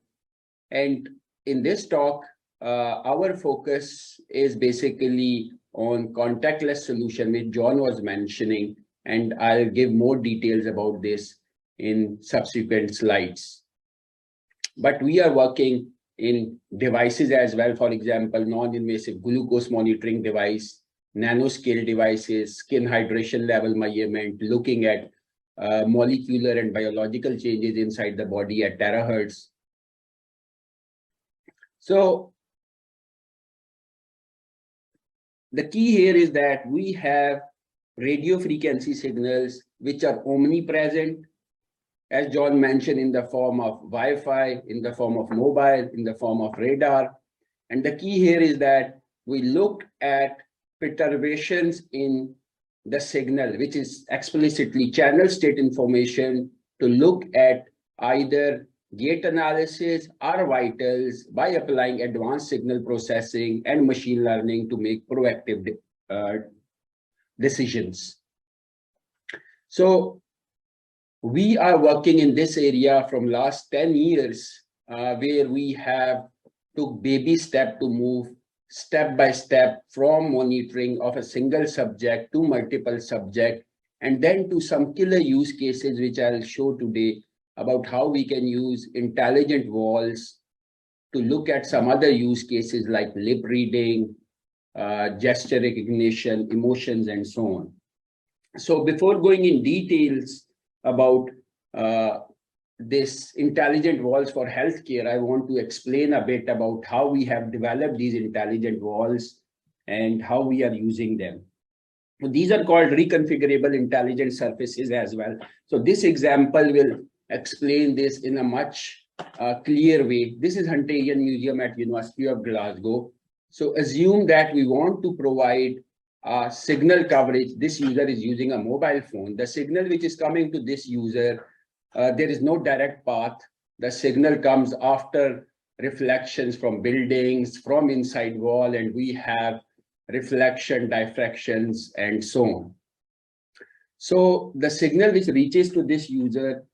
And in this talk, our focus is basically on contactless solution, which John was mentioning, and I'll give more details about this in subsequent slides. But we are working in devices as well, for example, non-invasive glucose monitoring device, nanoscale devices, skin hydration level measurement, looking at molecular and biological changes inside the body at terahertz. So the key here is that we have radio frequency signals which are omnipresent, as John mentioned, in the form of Wi-Fi, in the form of mobile, in the form of radar. And the key here is that we look at perturbations in the signal, which is explicitly channel state information, to look at either gate analysis or vitals by applying advanced signal processing and machine learning to make proactive decisions. So we are working in this area from last 10 years, where we have took baby step to move step by step from monitoring of a single subject to multiple subject, and then to some killer use cases, which I'll show today, about how we can use intelligent walls to look at some other use cases like lip reading, gesture recognition, emotions, and so on. So before going in details about this intelligent walls for healthcare, I want to explain a bit about how we have developed these intelligent walls and how we are using them. So these are called reconfigurable intelligent surfaces as well. So this example will explain this in a much clear way. This is Hunterian Museum at University of Glasgow. So assume that we want to provide signal coverage. This user is using a mobile phone. The signal which is coming to this user, there is no direct path. The signal comes after reflections from buildings, from inside wall, and we have reflection, diffractions, and so on. So the signal which reaches to this user,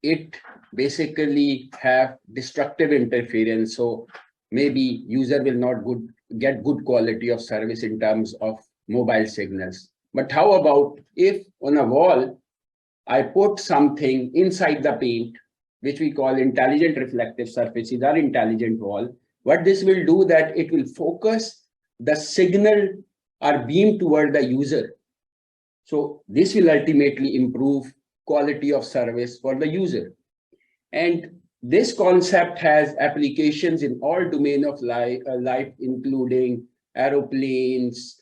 it basically have destructive interference. So maybe user will not get good quality of service in terms of mobile signals. But how about if on a wall, I put something inside the paint, which we call intelligent reflective surfaces or intelligent wall. What this will do, that it will focus the signal or beam toward the user. So this will ultimately improve quality of service for the user. And this concept has applications in all domain of life, including aeroplanes,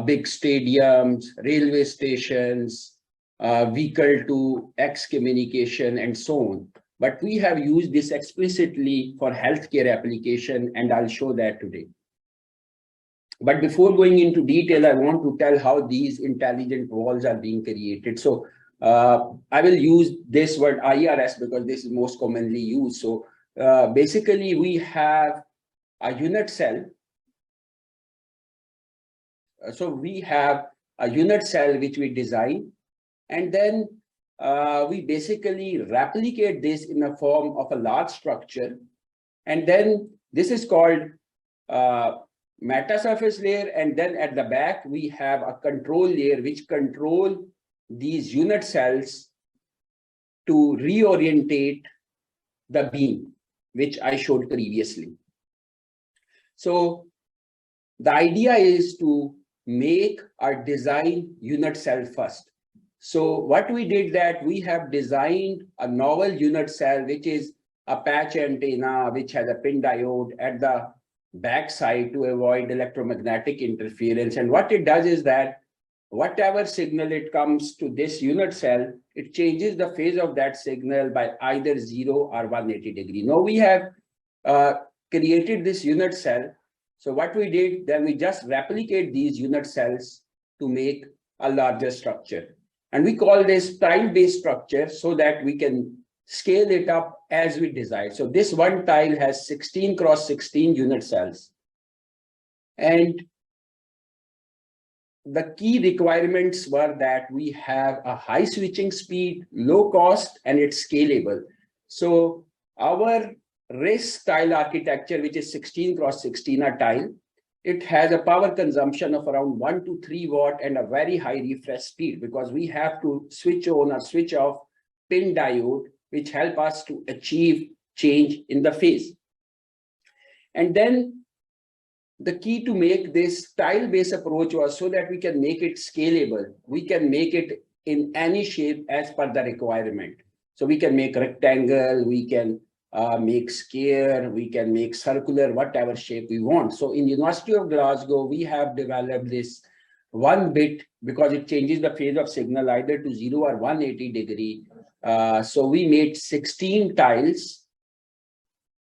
big stadiums, railway stations, vehicle to X communication, and so on. But we have used this explicitly for healthcare application, and I'll show that today. But before going into detail, I want to tell how these intelligent walls are being created. So I will use this word IRS because this is most commonly used. So basically, we have a unit cell. So we have a unit cell which we design, and then we basically replicate this in a form of a large structure. And then this is called meta surface layer. And then at the back, we have a control layer which control these unit cells to reorientate the beam. which I showed previously. So the idea is to make our design unit cell first. So what we did that we have designed a novel unit cell, which is a patch antenna, which has a pin diode at the back side to avoid electromagnetic interference. And what it does is that whatever signal it comes to this unit cell, it changes the phase of that signal by either 0 or 180 degree. Now we have created this unit cell. So what we did, then we just replicate these unit cells to make a larger structure. And we call this tile-based structure so that we can scale it up as we desire. So this one tile has 16 cross 16 unit cells. And the key requirements were that we have a high switching speed, low cost, and it's scalable. So our RISC tile architecture, which is 16 cross 16 a tile, it has a power consumption of around 1 to 3 watt and a very high refresh speed, because we have to switch on or switch off pin diode, which help us to achieve change in the phase. And then the key to make this tile-based approach was so that we can make it scalable. We can make it in any shape as per the requirement. So we can make rectangle, we can make square, we can make circular, whatever shape we want. So in University of Glasgow, we have developed this 1 bit because it changes the phase of signal either to 0 or 180 degree. So we made 16 tiles,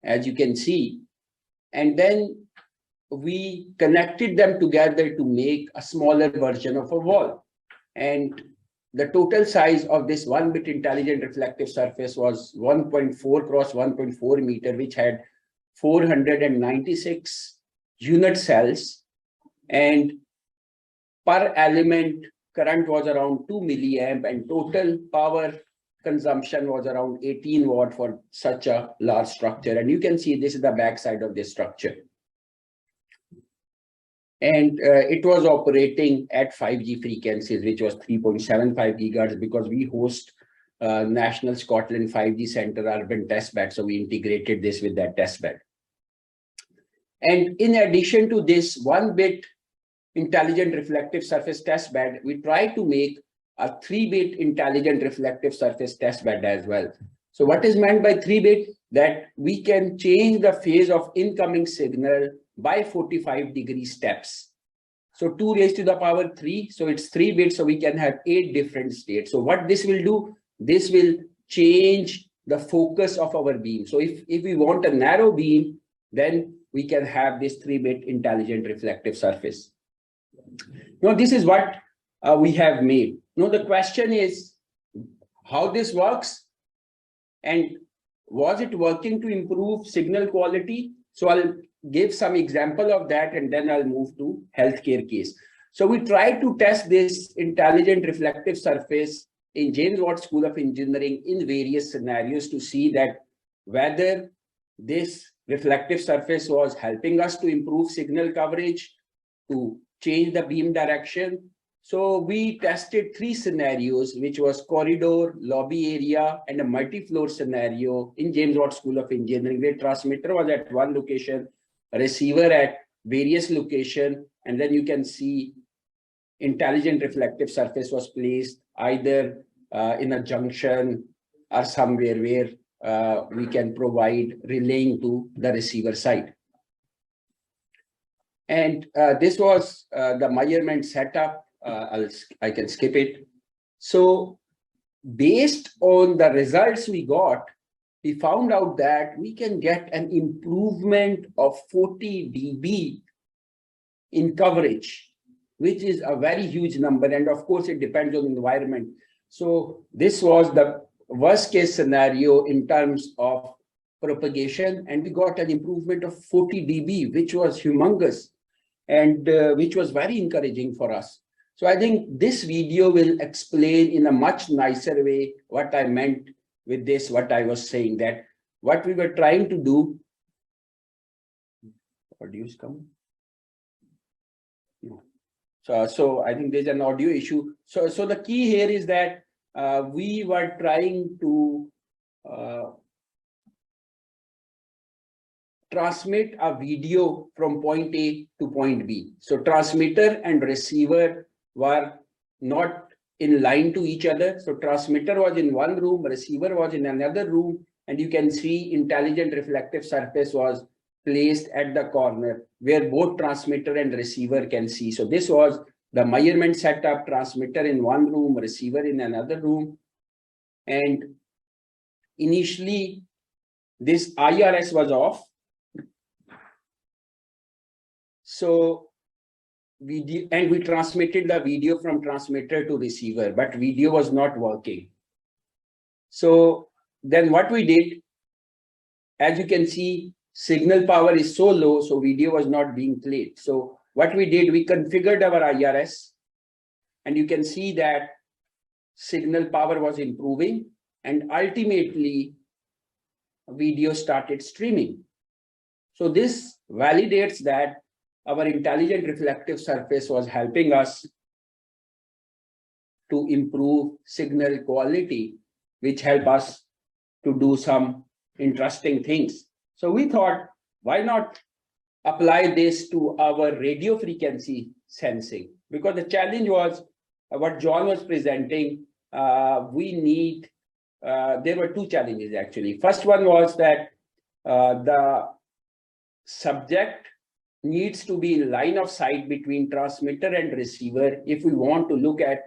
as you can see, and then we connected them together to make a smaller version of a wall. And the total size of this 1-bit intelligent reflective surface was 1.4 cross 1.4 meter, which had 496 unit cells, and per element current was around 2 milliamp, and total power consumption was around 18 watt for such a large structure. And you can see this is the back side of this structure. And it was operating at 5G frequencies, which was 3.75 gigahertz, because we host National Scotland 5G Center Urban Testbed. So we integrated this with that testbed. And in addition to this 1-bit intelligent reflective surface testbed, we tried to make a 3-bit intelligent reflective surface testbed as well. So what is meant by 3-bit? That we can change the phase of incoming signal by 45 degree steps. So 2 raised to the power 3. So it's 3 bits. So we can have 8 different states. So what this will do, this will change the focus of our beam. So if we want a narrow beam, then we can have this 3-bit intelligent reflective surface. Now, this is what we have made. Now, the question is how this works and was it working to improve signal quality? So I'll give some example of that and then I'll move to healthcare case. So we tried to test this intelligent reflective surface in James Watt School of Engineering in various scenarios to see that whether this reflective surface was helping us to improve signal coverage, to change the beam direction. So we tested 3 scenarios, which was corridor, lobby area, and a multi-floor scenario in James Watt School of Engineering, where transmitter was at one location, receiver at various locations, and then you can see intelligent reflective surface was placed either in a junction or somewhere where we can provide relaying to the receiver side. And this was the measurement setup. I can skip it. So based on the results we got, we found out that we can get an improvement of 40 dB in coverage, which is a very huge number. And of course, it depends on the environment. So this was the worst case scenario in terms of propagation. And we got an improvement of 40 dB, which was humongous and which was very encouraging for us. So I think this video will explain in a much nicer way what I meant with this, what I was saying, that what we were trying to do. Audio is coming. No. So I think there's an audio issue. So the key here is that we were trying to transmit a video from point A to point B. So transmitter and receiver were not in line to each other. So transmitter was in one room, receiver was in another room, and you can see intelligent reflective surface was placed at the corner where both transmitter and receiver can see. So this was the measurement setup, transmitter in one room, receiver in another room. And initially, this IRS was off. So we transmitted the video from transmitter to receiver, but video was not working. So then what we did, as you can see, signal power is so low, so video was not being played. So what we did, we configured our IRS, and you can see that signal power was improving, and ultimately video started streaming. So this validates that our intelligent reflective surface was helping us to improve signal quality, which help us to do some interesting things. So we thought, why not apply this to our radio frequency sensing? Because the challenge was what John was presenting. There were two challenges actually. First one was that the subject needs to be in line of sight between transmitter and receiver if we want to look at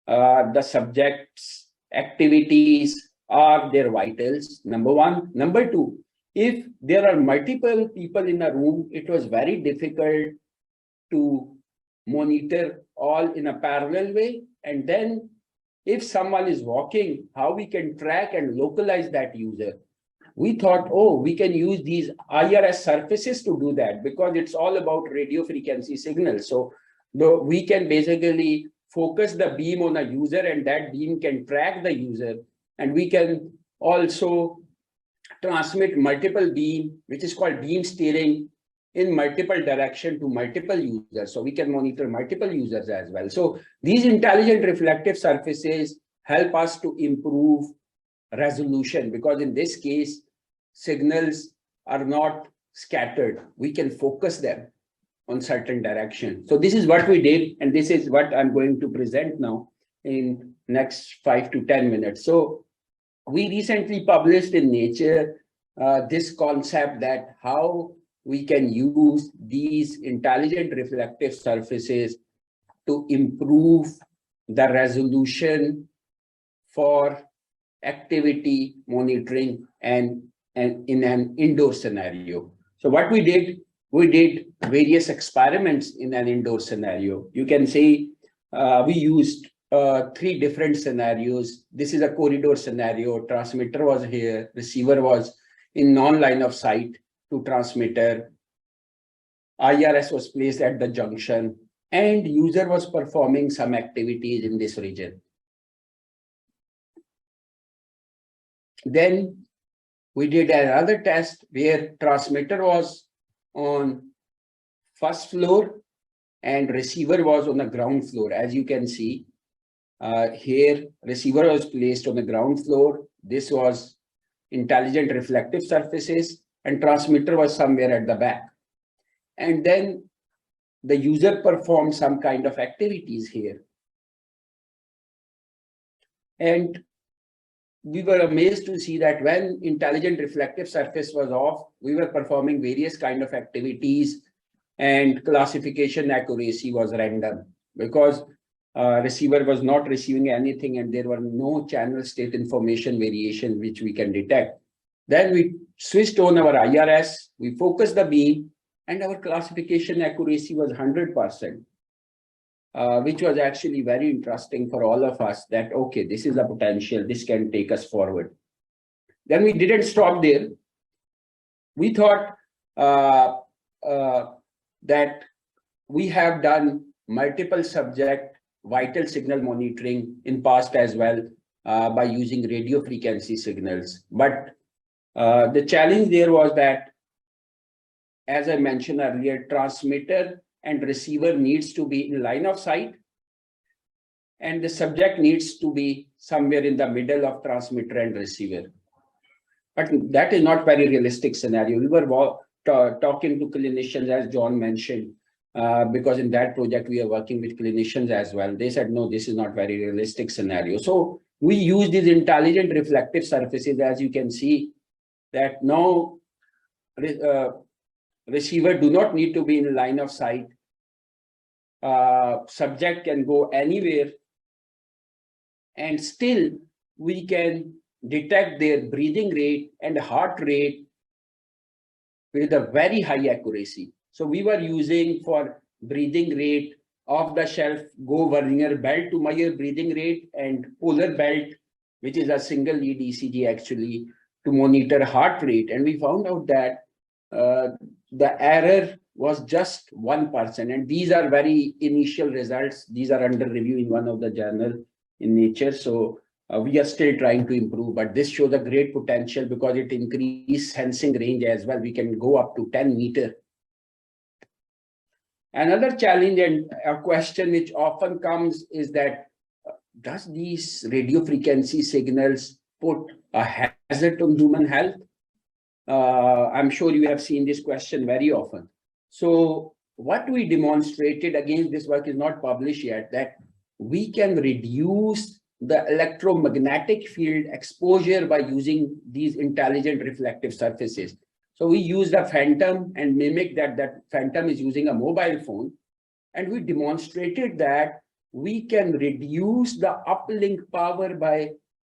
the subject's activities or their vitals, number one. Number two, if there are multiple people in a room, it was very difficult to monitor all in a parallel way. And then if someone is walking, how we can track and localize that user. We thought, oh, we can use these IRS surfaces to do that because it's all about radio frequency signals. So we can basically focus the beam on a user and that beam can track the user. And we can also transmit multiple beam, which is called beam steering, in multiple direction to multiple users. So we can monitor multiple users as well. So these intelligent reflective surfaces help us to improve resolution, because in this case, signals are not scattered. We can focus them on certain direction. So this is what we did, and this is what I'm going to present now in next 5 to 10 minutes. So we recently published in Nature this concept that how we can use these intelligent reflective surfaces to improve the resolution for activity monitoring and in an indoor scenario. So what we did various experiments in an indoor scenario. You can see we used 3 different scenarios. This is a corridor scenario. Transmitter was here. Receiver was in non-line of sight to transmitter. IRS was placed at the junction, and user was performing some activities in this region. Then we did another test where transmitter was on first floor and receiver was on the ground floor. As you can see here, receiver was placed on the ground floor. This was intelligent reflective surfaces, and transmitter was somewhere at the back. And then the user performed some kind of activities here. And we were amazed to see that when intelligent reflective surface was off, we were performing various kind of activities, and classification accuracy was random because receiver was not receiving anything and there were no channel state information variation which we can detect. Then we switched on our IRS, we focused the beam, and our classification accuracy was 100%. Which was actually very interesting for all of us that, okay, this is a potential, this can take us forward. Then we didn't stop there. We thought that we have done multiple subject vital signal monitoring in past as well by using radio frequency signals. But the challenge there was that, as I mentioned earlier, transmitter and receiver needs to be in line of sight, and the subject needs to be somewhere in the middle of transmitter and receiver. But that is not very realistic scenario. We were talking to clinicians, as John mentioned, because in that project we are working with clinicians as well. They said, no, this is not very realistic scenario. So we use these intelligent reflective surfaces, as you can see, that now receiver do not need to be in line of sight. Subject can go anywhere, and still we can detect their breathing rate and heart rate with a very high accuracy. So we were using for breathing rate off-the-shelf Go Vernier belt to measure breathing rate, and polar belt, which is a single lead ECG actually, to monitor heart rate. And we found out that the error was just 1%. And these are very initial results. These are under review in one of the journal in Nature. So we are still trying to improve, but this shows a great potential because it increases sensing range as well. We can go up to 10 meters. Another challenge and a question which often comes is that, does these radio frequency signals put a hazard on human health? I'm sure you have seen this question very often. So what we demonstrated, again, this work is not published yet, that we can reduce the electromagnetic field exposure by using these intelligent reflective surfaces. So we used a phantom and mimic that phantom is using a mobile phone. And we demonstrated that we can reduce the uplink power by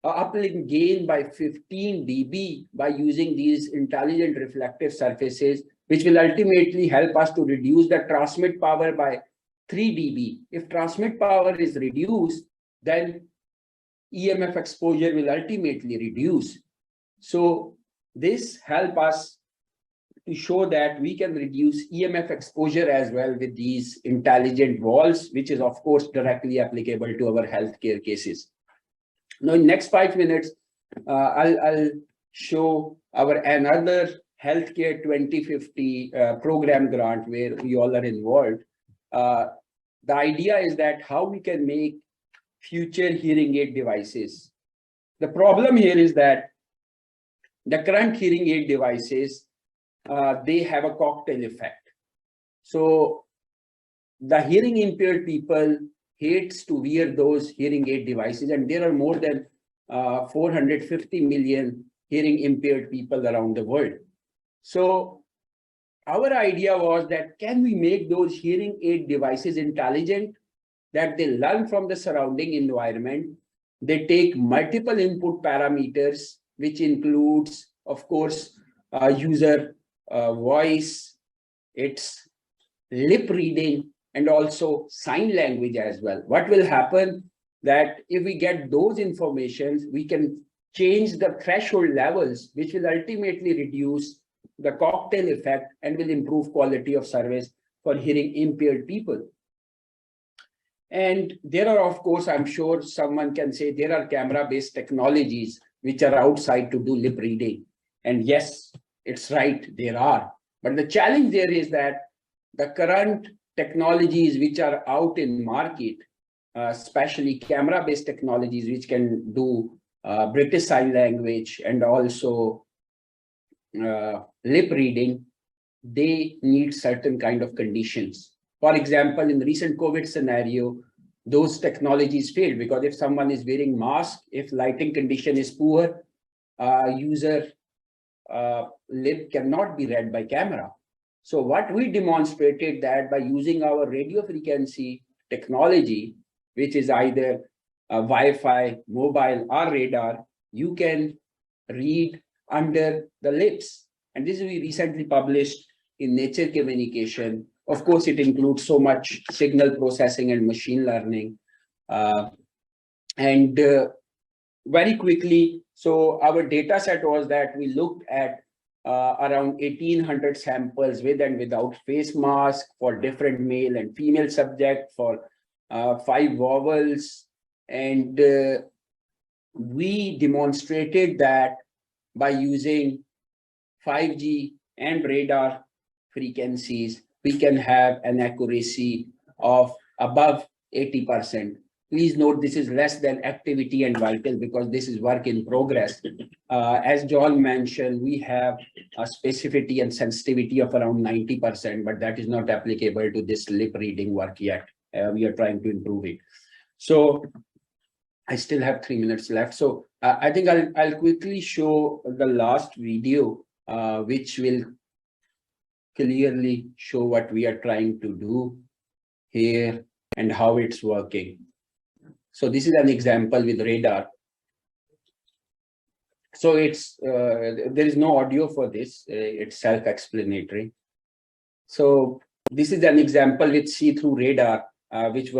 uplink gain by 15 dB by using these intelligent reflective surfaces, which will ultimately help us to reduce the transmit power by 3 dB. If transmit power is reduced, then EMF exposure will ultimately reduce. So this helps us to show that we can reduce EMF exposure as well with these intelligent walls, which is of course directly applicable to our healthcare cases. Now in next 5 minutes, I'll show our another healthcare 2050 program grant where we all are involved. The idea is that how we can make future hearing aid devices. The problem here is that the current hearing aid devices, they have a cocktail effect. So the hearing impaired people hates to wear those hearing aid devices, and there are more than 450 million hearing impaired people around the world. So our idea was that, can we make those hearing aid devices intelligent, that they learn from the surrounding environment, they take multiple input parameters, which includes, of course, user voice, its lip reading, and also sign language as well. What will happen that if we get those informations, we can change the threshold levels, which will ultimately reduce the cocktail effect and will improve quality of service for hearing impaired people. And there are, of course, I'm sure someone can say there are camera-based technologies which are outside to do lip reading. And yes, it's right, there are. But the challenge there is that the current technologies which are out in market, especially camera-based technologies which can do British Sign Language and also lip reading, they need certain kind of conditions. For example, in the recent COVID scenario, those technologies failed because if someone is wearing mask, if lighting condition is poor, user lip cannot be read by camera. So what we demonstrated that by using our radio frequency technology, which is either Wi-Fi, mobile or radar, you can read under the lips. And this we recently published in Nature Communication. Of course, it includes so much signal processing and machine learning. Very quickly, so our data set was that we looked at around 1,800 samples with and without face mask for different male and female subject for 5 vowels. And we demonstrated that by using 5G and radar frequencies, we can have an accuracy of above 80%. please note this is less than activity and vital because this is work in progress. As John mentioned, we have a specificity and sensitivity of around 90%, but that is not applicable to this lip reading work yet. We are trying to improve it. So I still have 3 minutes left. So I think I'll quickly show the last video, which will clearly show what we are trying to do here and how it's working. So this is an example with radar. So it's there is no audio for this. It's self-explanatory. So this is an example with see-through radar, which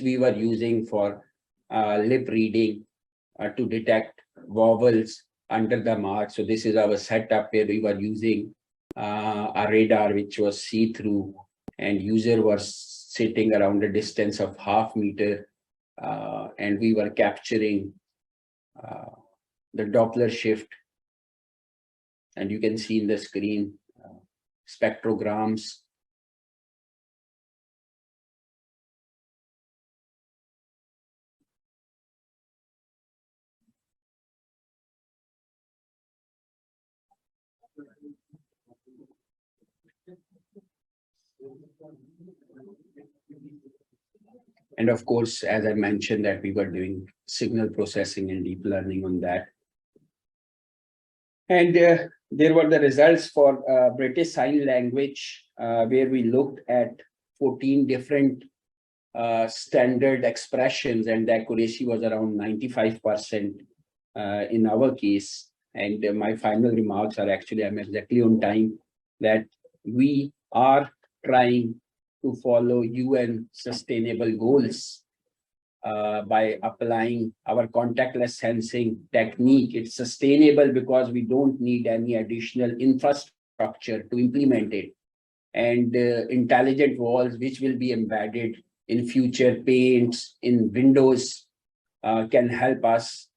we were using for lip reading to detect vowels under the mark. So this is our setup where we were using a radar which was see-through, and user was sitting around a distance of ½ meter, and we were capturing the Doppler shift, and you can see in the screen spectrograms. And of course, as I mentioned, that we were doing signal processing and deep learning on that. And there were the results for British Sign Language, where we looked at 14 different standard expressions, and the accuracy was around 95% in our case. And my final remarks are actually, I'm exactly on time, that we are trying to follow UN sustainable goals by applying our contactless sensing technique. It's sustainable because we don't need any additional infrastructure to implement it. And intelligent walls, which will be embedded in future paints, in windows, can help us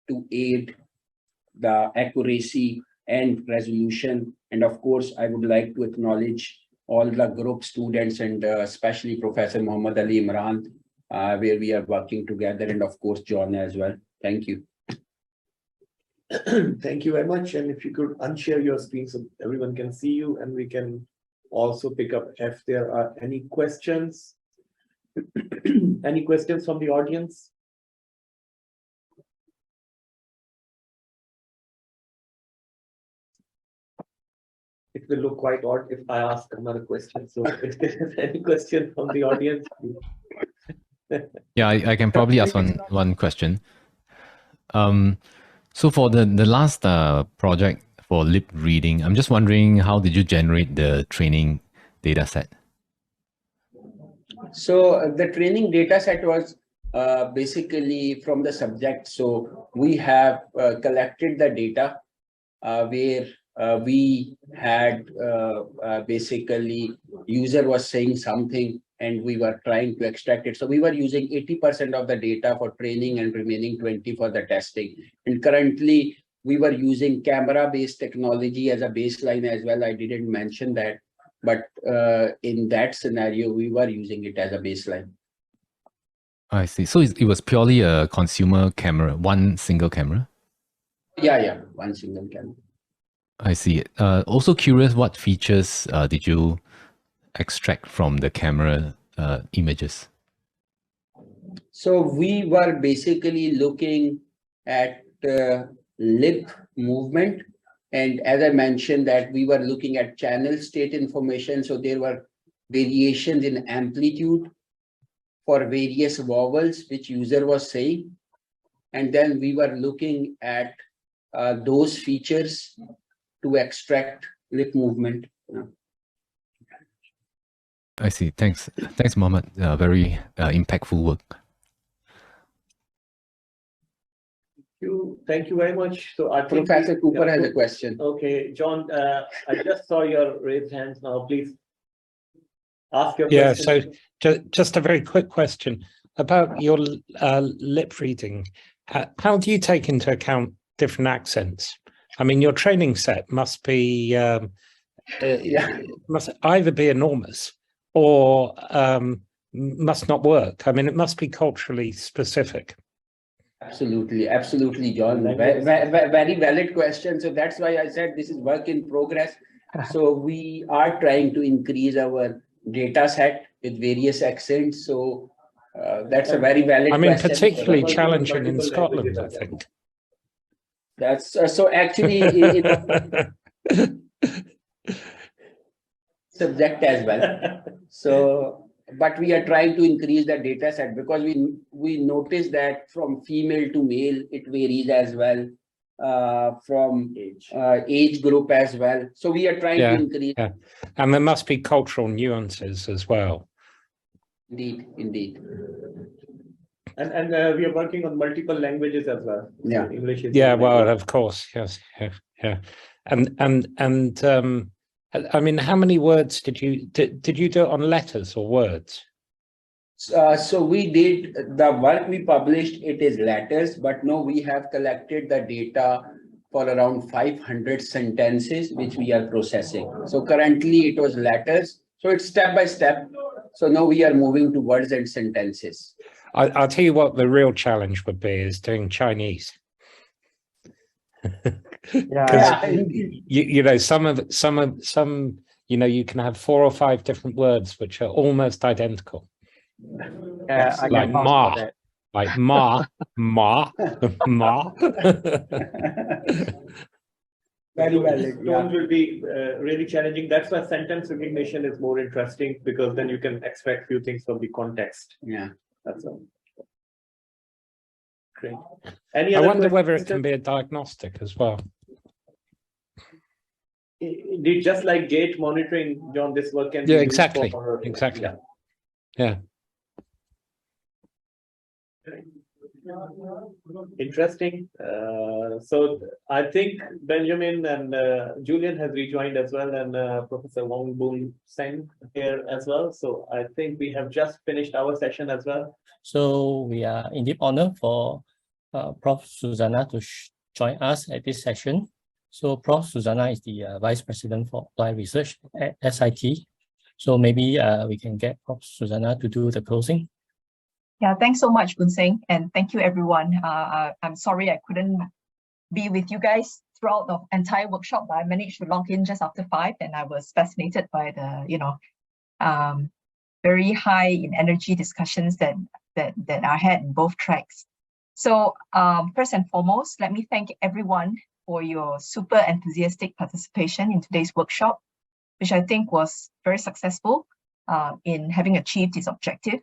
to aid the accuracy and resolution. And of course, I would like to acknowledge all the group students and especially Professor Muhammad Ali Imran, where we are working together, and of course, John as well. Thank you. Thank you very much. And if you could unshare your screen so everyone can see you, and we can also pick up if there are any questions. Any questions from the audience? It will look quite odd if I ask another question. So if there is any question from the audience. Yeah, I can probably ask one question. So for the last project for lip reading, I'm just wondering, how did you generate the training data set? So the training data set was basically from the subject. So we have collected the data where we had basically user was saying something and we were trying to extract it. So we were using 80% of the data for training and remaining 20 for the testing. And currently we were using camera-based technology as a baseline as well. I didn't mention that, but in that scenario, we were using it as a baseline. I see. So it was purely a consumer camera, one single camera? Yeah, one single camera. I see. Also curious, what features did you extract from the camera images? So we were basically looking at lip movement. And as I mentioned that we were looking at channel state information. So there were variations in amplitude for various vowels which user was saying. And then we were looking at those features to extract lip movement. I see. Thanks, Mohammed. Very impactful work. Thank you very much. So Professor Cooper has a question. Okay, John, I just saw your raised hands now. Please ask your question. Yeah, so just a very quick question about your lip reading. How do you take into account different accents? I mean, your training set must be must either be enormous or must not work. I mean, it must be culturally specific. Absolutely, absolutely, John. Very valid question. So that's why I said this is work in progress. So we are trying to increase our data set with various accents. So that's a very valid question. I mean, particularly challenging in Scotland, I think. That's so actually subject as well. So, but we are trying to increase the data set because we notice that from female to male, it varies as well. From age group as well. So we are trying to increase. Yeah. And there must be cultural nuances as well. Indeed, indeed. And we are working on multiple languages as well. Yeah. So English is well, of course, yes, yeah. And I mean, how many words did you do it on letters or words? So we did the work we published, it is letters, but no, we have collected the data for around 500 sentences, which we are processing. So currently it was letters. So it's step by step. So now we are moving to words and sentences. I'll tell you what the real challenge would be is doing Chinese. You know, some, you know, you can have 4 or 5 different words which are almost identical. Like ma, ma. Very valid. Tones will be really challenging. That's why sentence recognition is more interesting, because then you can extract few things from the context. Yeah, that's all. Great. I wonder whether it can be a diagnostic as well. Indeed, just like gait monitoring, John, this work can be used exactly. Yeah. Interesting. So I think Benjamin and Julian has rejoined as well, and Professor Wong Boon Seng here as well. So I think we have just finished our session as well. So we are indeed honored for Prof. Susanna to join us at this session. So Prof. Susanna is the Vice President for Applied Research at SIT. So maybe we can get Prof. Susanna to do the closing. Yeah, thanks so much, Boon Seng, and thank you, everyone. I'm sorry I couldn't be with you guys throughout the entire workshop, but I managed to log in just after 5, and I was fascinated by the, very high in energy discussions that I had in both tracks. So first and foremost, let me thank everyone for your super enthusiastic participation in today's workshop, which I think was very successful in having achieved its objective.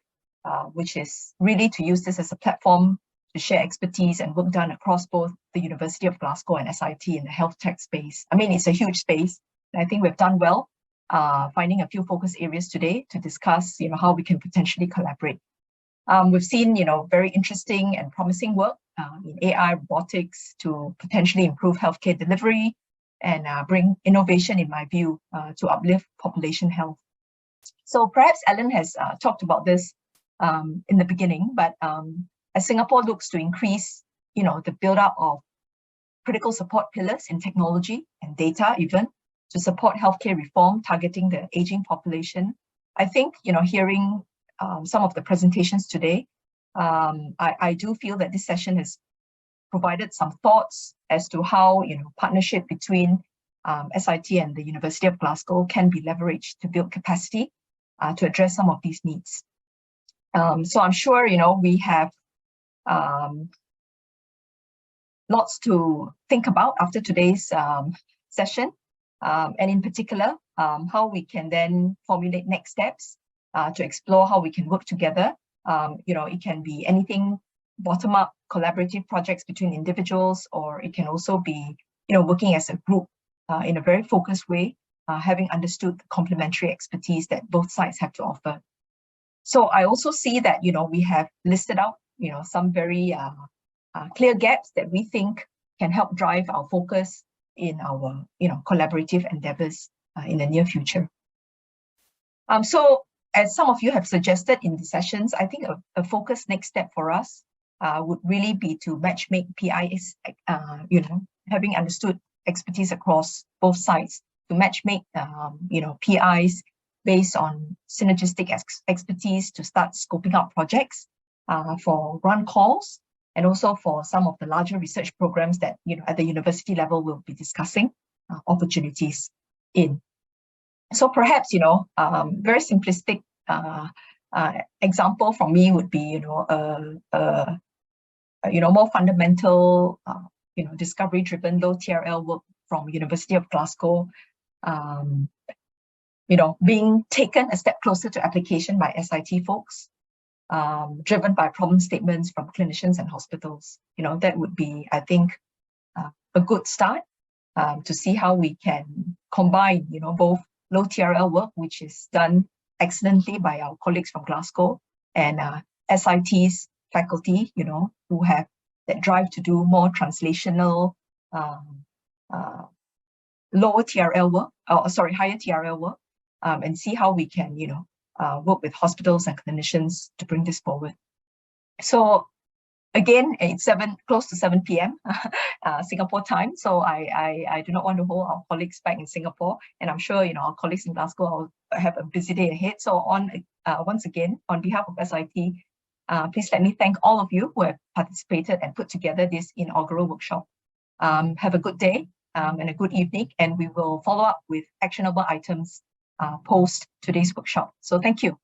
Which is really to use this as a platform to share expertise and work done across both the University of Glasgow and SIT in the health tech space. I mean, it's a huge space, and I think we've done well finding a few focus areas today to discuss, how we can potentially collaborate. We've seen, very interesting and promising work in AI, robotics to potentially improve healthcare delivery and bring innovation, in my view, to uplift population health. So perhaps Alan has talked about this in the beginning, but as Singapore looks to increase, the build-up of critical support pillars in technology and data, even to support healthcare reform targeting the aging population, I think, hearing some of the presentations today, I do feel that this session has provided some thoughts as to how, partnership between SIT and the University of Glasgow can be leveraged to build capacity to address some of these needs. So I'm sure, we have lots to think about after today's session, and in particular, how we can then formulate next steps to explore how we can work together. It can be anything bottom-up collaborative projects between individuals, or it can also be, working as a group in a very focused way, having understood the complementary expertise that both sides have to offer. So I also see that, we have listed out, some very clear gaps that we think can help drive our focus in our, collaborative endeavors in the near future. So as some of you have suggested in the sessions, I think a focused next step for us would really be to matchmake PIs, having understood expertise across both sides, to matchmake, PIs based on synergistic expertise to start scoping out projects for grant calls, and also for some of the larger research programs that, at the university level we'll be discussing opportunities in. So perhaps, very simplistic example from me would be, more fundamental, discovery-driven low TRL work from University of Glasgow, being taken a step closer to application by SIT folks, driven by problem statements from clinicians and hospitals. That would be, I think, a good start to see how we can combine, both low TRL work, which is done excellently by our colleagues from Glasgow, and SIT's faculty, who have that drive to do more translational, lower TRL work, higher TRL work, and see how we can, work with hospitals and clinicians to bring this forward. So again, it's close to 7 p.m. Singapore time. So I do not want to hold our colleagues back in Singapore, and I'm sure our colleagues in Glasgow will have a busy day ahead. So once again, on behalf of SIT, please let me thank all of you who have participated and put together this inaugural workshop. Have a good day and a good evening, and we will follow up with actionable items post today's workshop. So thank you.